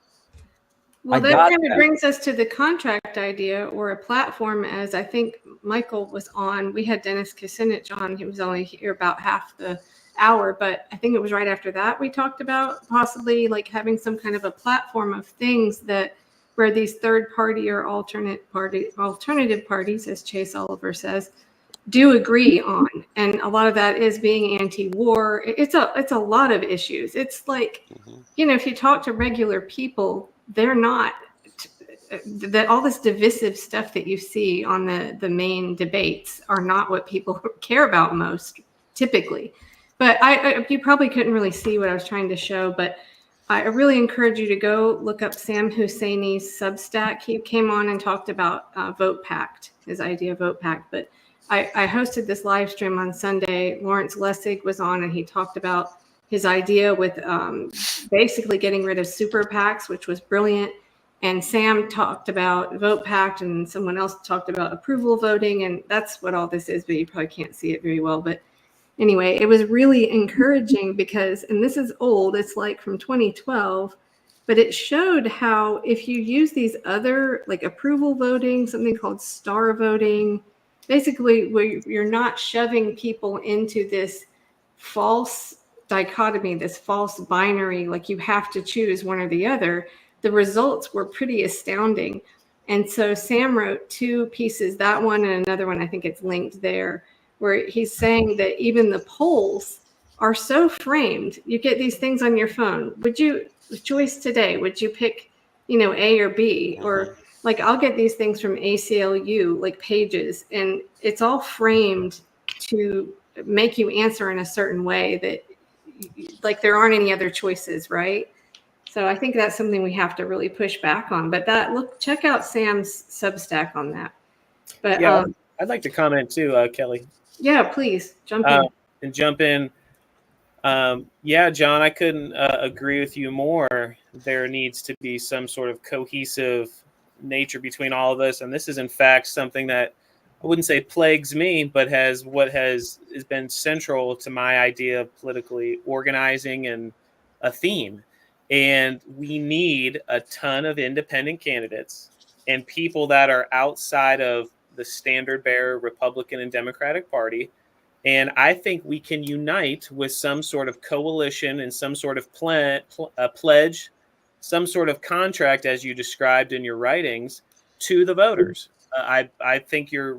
B: Well, that kind of brings us to the contract idea, or a platform, as I think Michael was on. We had Dennis Kucinich on. He was only here about half the hour, but I think it was right after that we talked about possibly like having some kind of a platform of things that where these third party or alternative parties, as Chase Oliver says, do agree on. And a lot of that is being anti-war. It's a lot of issues. It's like, if you talk to regular people, they're not that all this divisive stuff that you see on the main debates are not what people care about most typically. But you probably couldn't really see what I was trying to show, but I really encourage you to go look up Sam Husseini's Substack. He came on and talked about Vote Pact, his idea of Vote Pact. But I hosted this live stream on Sunday. Lawrence Lessig was on, and he talked about his idea with basically getting rid of super PACs, which was brilliant. And Sam talked about Vote Pact, and someone else talked about approval voting. And that's what all this is, but you probably can't see it very well. But anyway, it was really encouraging because, and this is old, it's like from 2012, but it showed how if you use these other like approval voting, something called star voting, basically where you're not shoving people into this false dichotomy, this false binary, like you have to choose one or the other, the results were pretty astounding. And so Sam wrote 2 pieces, that one and another one, I think it's linked there, where he's saying that even the polls are so framed. You get these things on your phone. Would you choice today? Would you pick, A or B? Or like I'll get these things from ACLU, like pages, and it's all framed to make you answer in a certain way that like there aren't any other choices, right? So I think that's something we have to really push back on. But check out Sam's Substack on that. But
D: yeah, I'd like to comment too, Kelly.
B: Yeah, please jump in.
D: Yeah, John, I couldn't agree with you more. There needs to be some sort of cohesive nature between all of us. And this is, in fact, something that I wouldn't say plagues me, but has been central to my idea of politically organizing and a theme. And we need a ton of independent candidates and people that are outside of the standard bearer Republican and Democratic Party. And I think we can unite with some sort of coalition and some sort of pledge, some sort of contract, as you described in your writings, to the voters. I think you're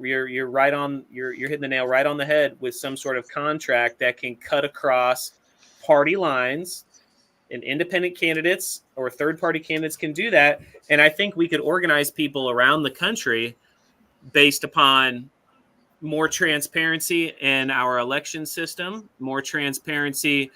D: right on. You're hitting the nail right on the head with some sort of contract that can cut across party lines. And independent candidates or third-party candidates can do that. And I think we could organize people around the country based upon more transparency in our election system, more transparency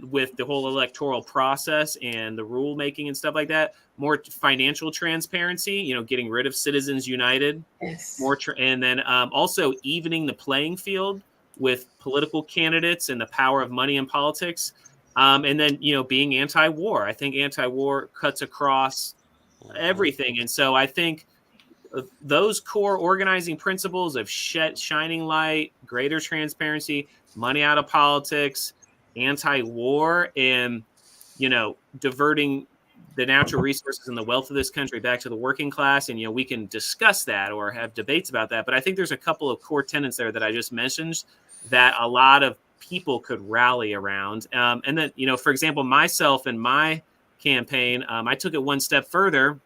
D: with the whole electoral process and the rulemaking and stuff like that, more financial transparency, getting rid of Citizens United,
B: yes.
D: And then also evening the playing field with political candidates and the power of money in politics. And then, being anti-war. I think anti-war cuts across everything. And so I think those core organizing principles of shining light, greater transparency, money out of politics, anti-war, and, diverting the natural resources and the wealth of this country back to the working class. And, we can discuss that or have debates about that. But I think there's a couple of core tenets there that I just mentioned that a lot of people could rally around. And then, for example, myself and my campaign, I took it one step further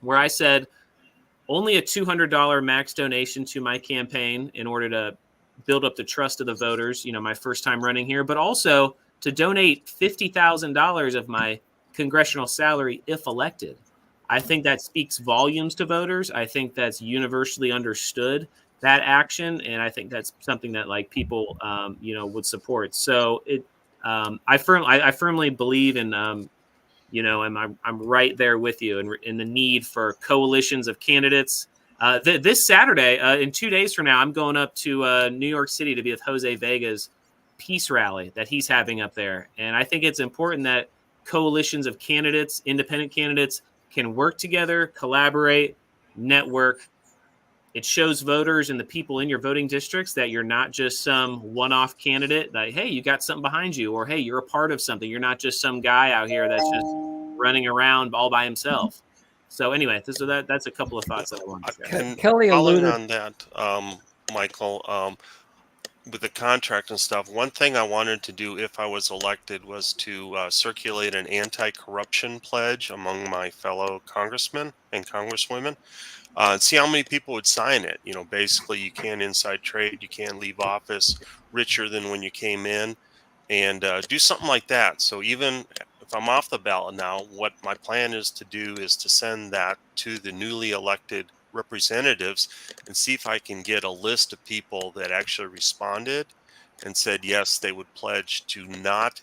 D: where I said only a $200 max donation to my campaign in order to build up the trust of the voters, my first time running here, but also to donate $50,000 of my congressional salary if elected. I think that speaks volumes to voters. I think that's universally understood, that action, and I think that's something that people would support. So I firmly believe in and I'm right there with you in the need for coalitions of candidates. This Saturday, in 2 days from now, I'm going up to New York City to be with Jose Vega's peace rally that he's having up there. And I think it's important that coalitions of candidates, independent candidates, can work together, collaborate, network. It shows voters and the people in your voting districts that you're not just some one-off candidate, like, hey, you got something behind you, or hey, you're a part of something. You're not just some guy out here that's just running around all by himself. So anyway, that's a couple of thoughts that I wanted to share.
E: And
C: Kelly
E: following
C: alluded.
E: on that, Michael, with the contract and stuff, one thing I wanted to do if I was elected was to circulate an anti-corruption pledge among my fellow congressmen and congresswomen. And see how many people would sign it. Basically, you can't inside trade, you can't leave office richer than when you came in, and do something like that. So even if I'm off the ballot now, what my plan is to do is to send that to the newly elected representatives and see if I can get a list of people that actually responded and said yes, they would pledge to not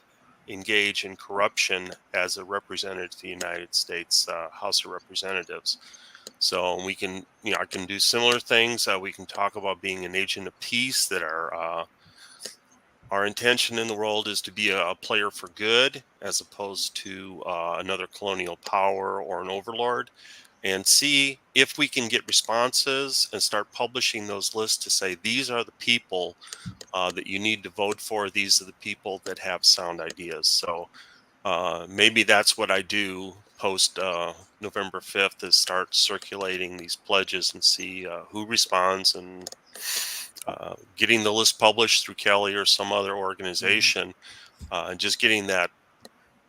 E: engage in corruption as a representative to the United States House of Representatives. So we can, I can do similar things. We can talk about being an agent of peace, that our intention in the world is to be a player for good as opposed to another colonial power or an overlord, and see if we can get responses and start publishing those lists to say, these are the people that you need to vote for. These are the people that have sound ideas. So maybe that's what I do post November 5th, is start circulating these pledges and see who responds, and getting the list published through Kelly or some other organization, and just getting that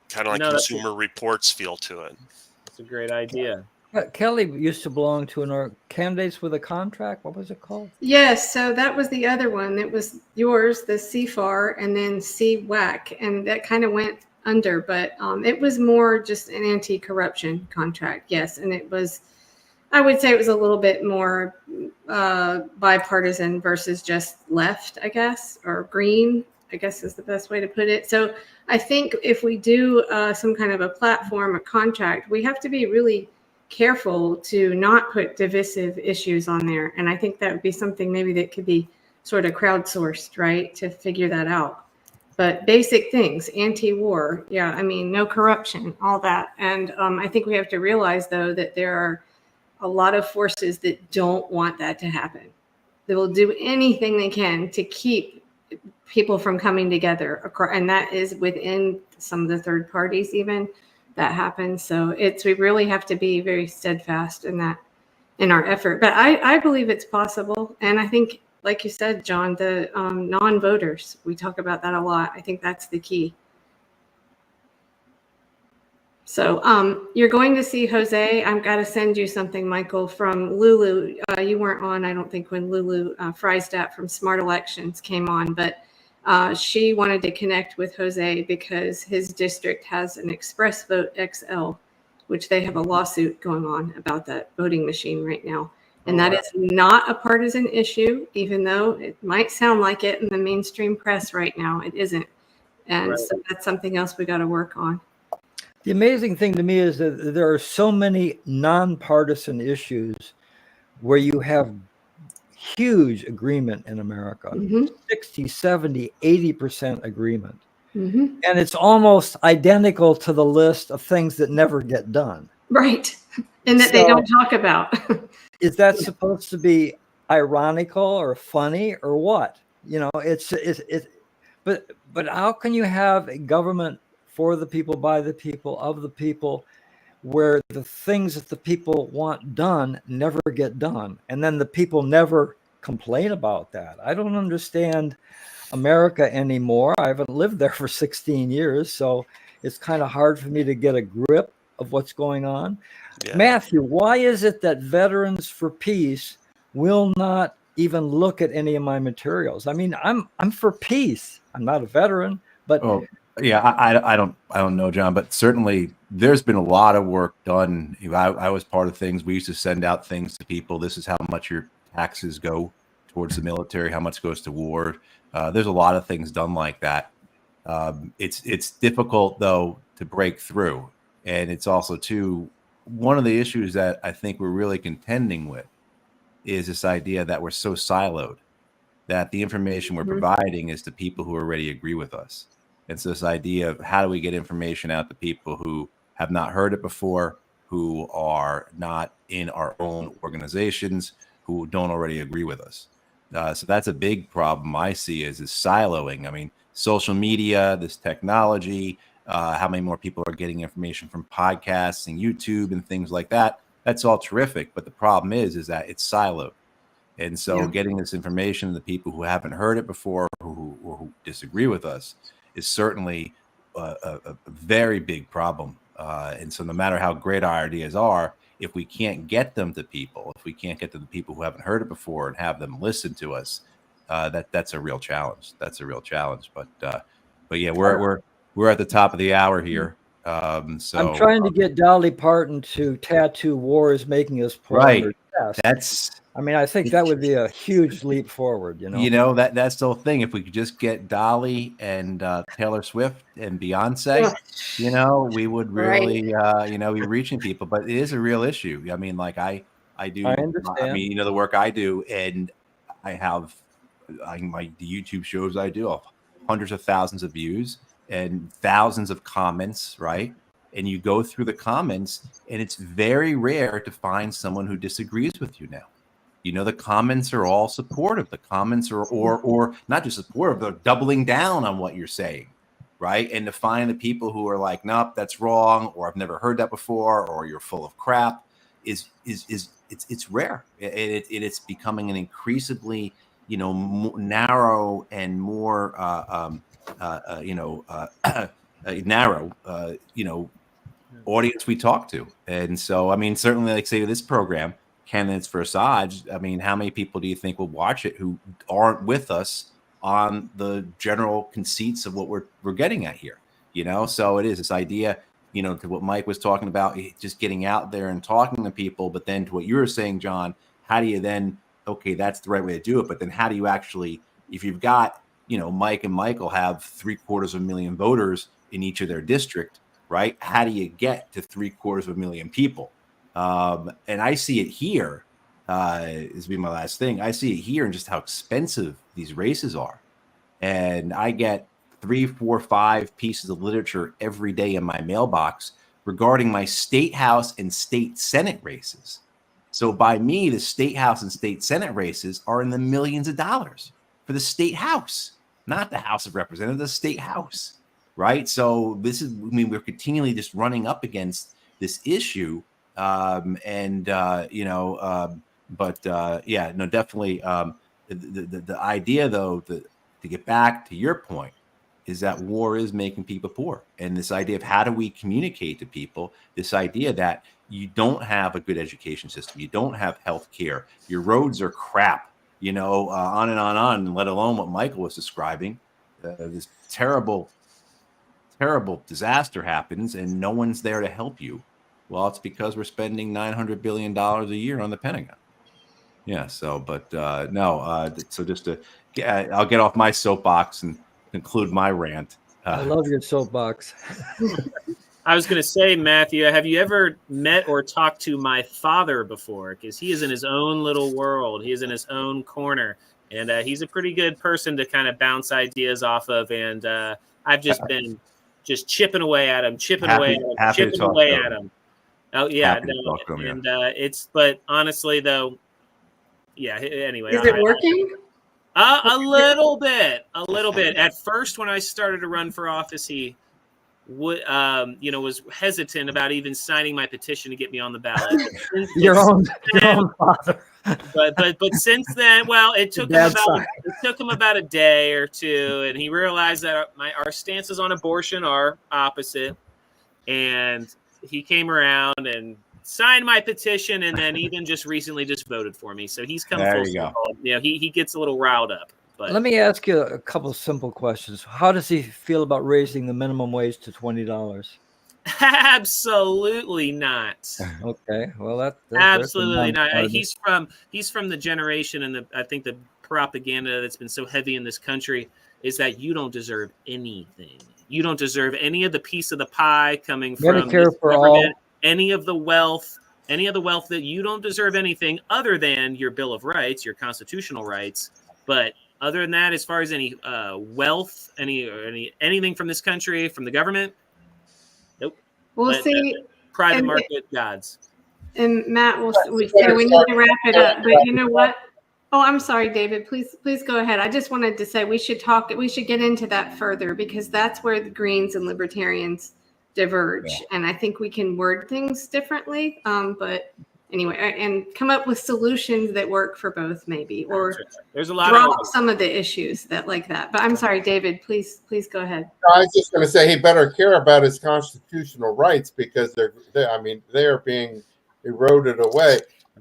E: kind of like Consumer Reports feel to it.
D: That's a great idea.
C: Kelly used to belong to an Candidates with a Contract. What was it called?
B: Yes, so that was the other one. It was yours, the CFAR, and then CWAC, and that kind of went under, but it was more just an anti-corruption contract. Yes, and it was, I would say it was a little bit more bipartisan versus just left, I guess, or green, I guess is the best way to put it. So I think if we do some kind of a platform, a contract, we have to be really careful to not put divisive issues on there. And I think that would be something maybe that could be sort of crowdsourced, right, to figure that out. But basic things, anti-war, yeah, I mean, no corruption, all that. And I think we have to realize, though, that there are a lot of forces that don't want that to happen. They will do anything they can to keep people from coming together. And that is within some of the third parties even that happens. So we really have to be very steadfast in our effort. But I believe it's possible. And I think, like you said, John, the non-voters, we talk about that a lot. I think that's the key. So you're going to see Jose. I've got to send you something, Michael, from Lulu. You weren't on, I don't think, when Lulu Freistat from Smart Elections came on, but she wanted to connect with Jose because his district has an Express Vote XL, which they have a lawsuit going on about that voting machine right now. And that is not a partisan issue, even though it might sound like it in the mainstream press right now. It isn't. And so that's something else we got to work on.
C: The amazing thing to me is that there are so many nonpartisan issues where you have huge agreement in America, 60, 70, 80% agreement. And it's almost identical to the list of things that never get done.
B: Right. And that they don't talk about.
C: Is that supposed to be ironical or funny or what? You know, But how can you have a government for the people, by the people, of the people, where the things that the people want done never get done, and then the people never complain about that? I don't understand America anymore. I haven't lived there for 16 years, so it's kind of hard for me to get a grip of what's going on.
E: Yeah.
C: Matthew, why is it that Veterans for Peace will not even look at any of my materials? I mean, I'm for peace. I'm not a veteran, but
H: yeah, I don't know, John, but certainly there's been a lot of work done. I was part of things. We used to send out things to people. This is how much your taxes go towards the military, how much goes to war. There's a lot of things done like that. It's difficult though to break through, and it's also too one of the issues that I think we're really contending with is this idea that we're so siloed that the information we're providing is to people who already agree with us. It's this idea of how do we get information out to people who have not heard it before, who are not in our own organizations, who don't already agree with us. So that's a big problem I see is siloing. I mean, social media, this technology, how many more people are getting information from podcasts and YouTube and things like that. That's all terrific. But the problem is that it's siloed. And so getting this information to the people who haven't heard it before or who disagree with us is certainly a very big problem. And so no matter how great our ideas are, if we can't get them to people, if we can't get to the people who haven't heard it before and have them listen to us, that's a real challenge. That's a real challenge. But yeah, we're at the top of the hour here. So
C: I'm trying to get Dolly Parton to tattoo "War is Making Us Poor" on her chest. I mean, I think that would be a huge leap forward. You know,
H: that's the whole thing. If we could just get Dolly and Taylor Swift and Beyonce, we would really, be reaching people. But it is a real issue. I mean, like I do.
C: I understand.
H: I mean, the work I do, and I have the YouTube shows I do have hundreds of thousands of views and thousands of comments, right? And you go through the comments, and it's very rare to find someone who disagrees with you now. The comments are all supportive. The comments are, or not just supportive, they're doubling down on what you're saying, right? And to find the people who are like, nope, that's wrong, or I've never heard that before, or you're full of crap, it's rare. It's becoming an increasingly, narrow and more, narrow, audience we talk to. And so, I mean, certainly, like say this program, Candidates for Assange, I mean, how many people do you think will watch it who aren't with us on the general conceits of what we're getting at here? So it is this idea, to what Mike was talking about, just getting out there and talking to people. But then to what you were saying, John, how do you then, okay, that's the right way to do it. But then how do you actually, if you've got, Mike and Michael have 750,000 voters in each of their district, right? How do you get to 750,000 people? And I see it here, this will be my last thing. I see it here and just how expensive these races are. And I get 3, 4, 5 pieces of literature every day in my mailbox regarding my state house and state senate races. So by me, the state house and state senate races are in the millions of dollars for the state house, not the House of Representatives, the state house, right? So this is, we're continually just running up against this issue. Definitely. The idea though, to get back to your point, is that war is making people poor. And this idea of how do we communicate to people, this idea that you don't have a good education system, you don't have health care, your roads are crap, on and on, let alone what Michael was describing, this terrible disaster happens and no one's there to help you. Well, it's because we're spending $900 billion a year on the Pentagon. Yeah. So, so just I'll get off my soapbox and conclude my rant.
C: I love your soapbox.
D: I was going to say, Matthew, have you ever met or talked to my father before? Because he is in his own little world. He is in his own corner. And he's a pretty good person to kind of bounce ideas off of. And I've just been chipping away at him. Oh yeah, but honestly though, yeah. Anyway,
B: is it working?
D: A little bit. At first, when I started to run for office, he would, was hesitant about even signing my petition to get me on the ballot.
C: Your own father.
D: But since then, well, it took him about a day or two, and he realized that our stances on abortion are opposite, and he came around and signed my petition, and then even just recently just voted for me. So he's come full circle. He gets a little riled up. But
C: let me ask you a couple simple questions. How does he feel about raising the minimum wage to $20?
D: Absolutely not.
C: Okay, well that's
D: absolutely not. He's from the generation, and I think the propaganda that's been so heavy in this country is that you don't deserve anything. You don't deserve any of the piece of the pie coming from
C: Medicare for
D: government,
C: all.
D: any of the wealth that you don't deserve anything other than your Bill of Rights, your constitutional rights. But other than that, as far as any wealth, anything from this country, from the government, nope.
B: We'll see.
D: Private market gods.
B: And Matt, we need to wrap it up. But you know what? Oh, I'm sorry, David. Please go ahead. I just wanted to say we should get into that further, because that's where the Greens and Libertarians diverge. Yeah. And I think we can word things differently. But anyway, and come up with solutions that work for both, maybe, or
D: there's a lot
B: drop some of the issues like that. But I'm sorry, David, please go ahead.
F: I was just going to say he better care about his constitutional rights, because they are being eroded away.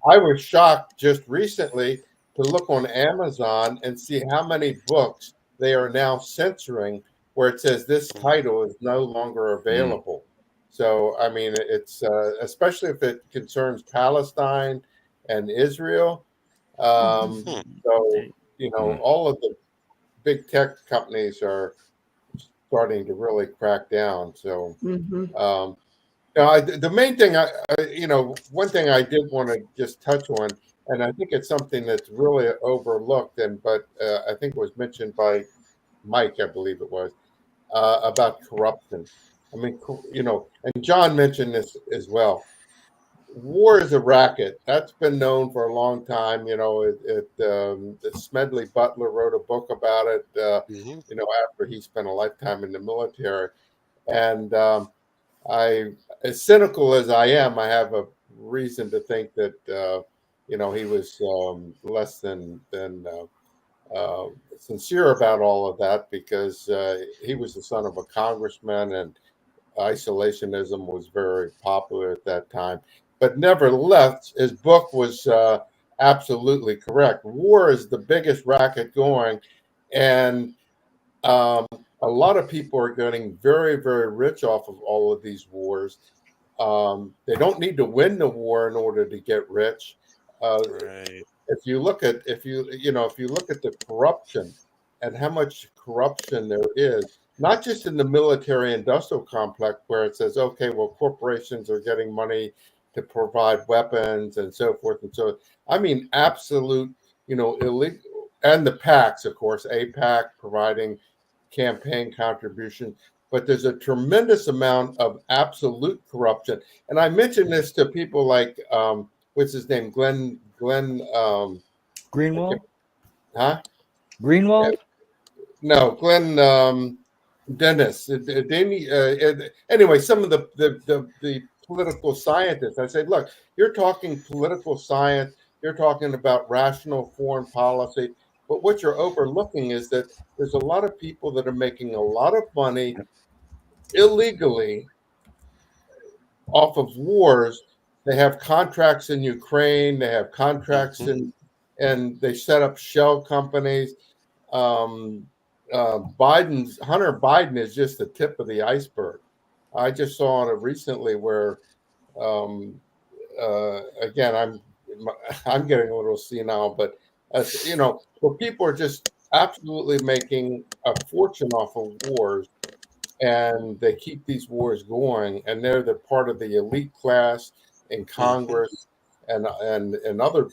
F: I was shocked just recently to look on Amazon and see how many books they are now censoring where it says this title is no longer available. So, I mean, it's especially if it concerns Palestine and Israel. So, all of the big tech companies are starting to really crack down. So, the main thing, one thing I did want to just touch on, and I think it's something that's really overlooked, but I think it was mentioned by Mike, I believe it was, about corruption. I mean, and John mentioned this as well. War is a racket. That's been known for a long time. Smedley Butler wrote a book about it, after he spent a lifetime in the military. And as cynical as I am, I have a reason to think that, he was less than sincere about all of that, because he was the son of a congressman, and isolationism was very popular at that time. But nevertheless, his book was absolutely correct. War is the biggest racket going, and a lot of people are getting very, very rich off of all of these wars. They don't need to win the war in order to get rich.
E: Right.
F: If you look at the corruption and how much corruption there is, not just in the military industrial complex where it says, okay, well, corporations are getting money to provide weapons and so forth and so on. I mean, absolute, illegal, and the PACs, of course, AIPAC providing campaign contributions, but there's a tremendous amount of absolute corruption. And I mentioned this to people like, what's his name? Glenn
C: Greenwald?
F: Huh?
C: Greenwald?
F: No, Glenn Dennis. Anyway, some of the political scientists, I said, look, you're talking political science, you're talking about rational foreign policy, but what you're overlooking is that there's a lot of people that are making a lot of money illegally off of wars. They have contracts in Ukraine, they have contracts and they set up shell companies. Hunter Biden is just the tip of the iceberg. I just saw it recently where, again, I'm getting a little senile, but where people are just absolutely making a fortune off of wars, and they keep these wars going, and they're the part of the elite class in Congress and other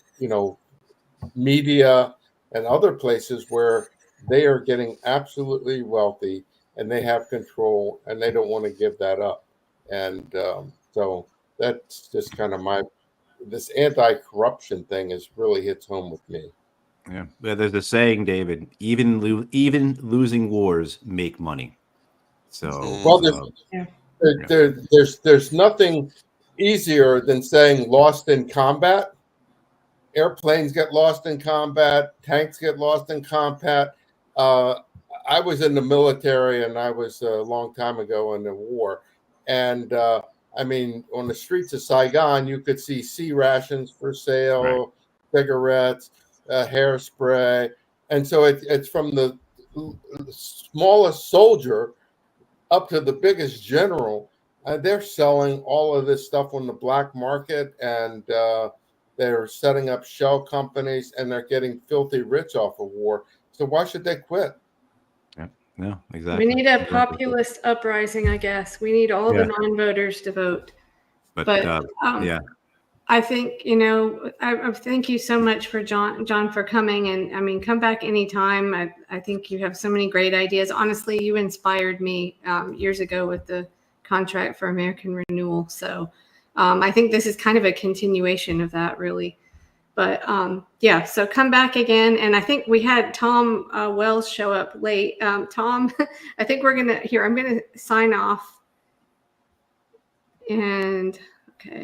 F: media and other places where they are getting absolutely wealthy and they have control and they don't want to give that up. And so that's just kind of this anti-corruption thing really hits home with me.
H: Yeah. There's a saying, David. Even losing wars make money. So
F: Well,
B: Yeah.
F: there's nothing easier than saying lost in combat. Airplanes get lost in combat. Tanks get lost in combat. I was in the military, and I was a long time ago in the war. And I mean, on the streets of Saigon, you could see sea rations for sale, cigarettes, hairspray, and so it's from the smallest soldier up to the biggest general. They're selling all of this stuff on the black market, and they're setting up shell companies, and they're getting filthy rich off of war. So why should they quit?
H: Yeah. No, exactly.
B: We need a populist uprising, I guess. We need all the non-voters to vote. But
H: yeah.
B: I think, I thank you so much for John, for coming. And I mean, come back anytime. I think you have so many great ideas. Honestly, you inspired me years ago with the contract for American renewal. So I think this is kind of a continuation of that, really. But yeah, so come back again. And I think we had Tom Wells show up late. Tom, I think I'm going to sign off. And okay.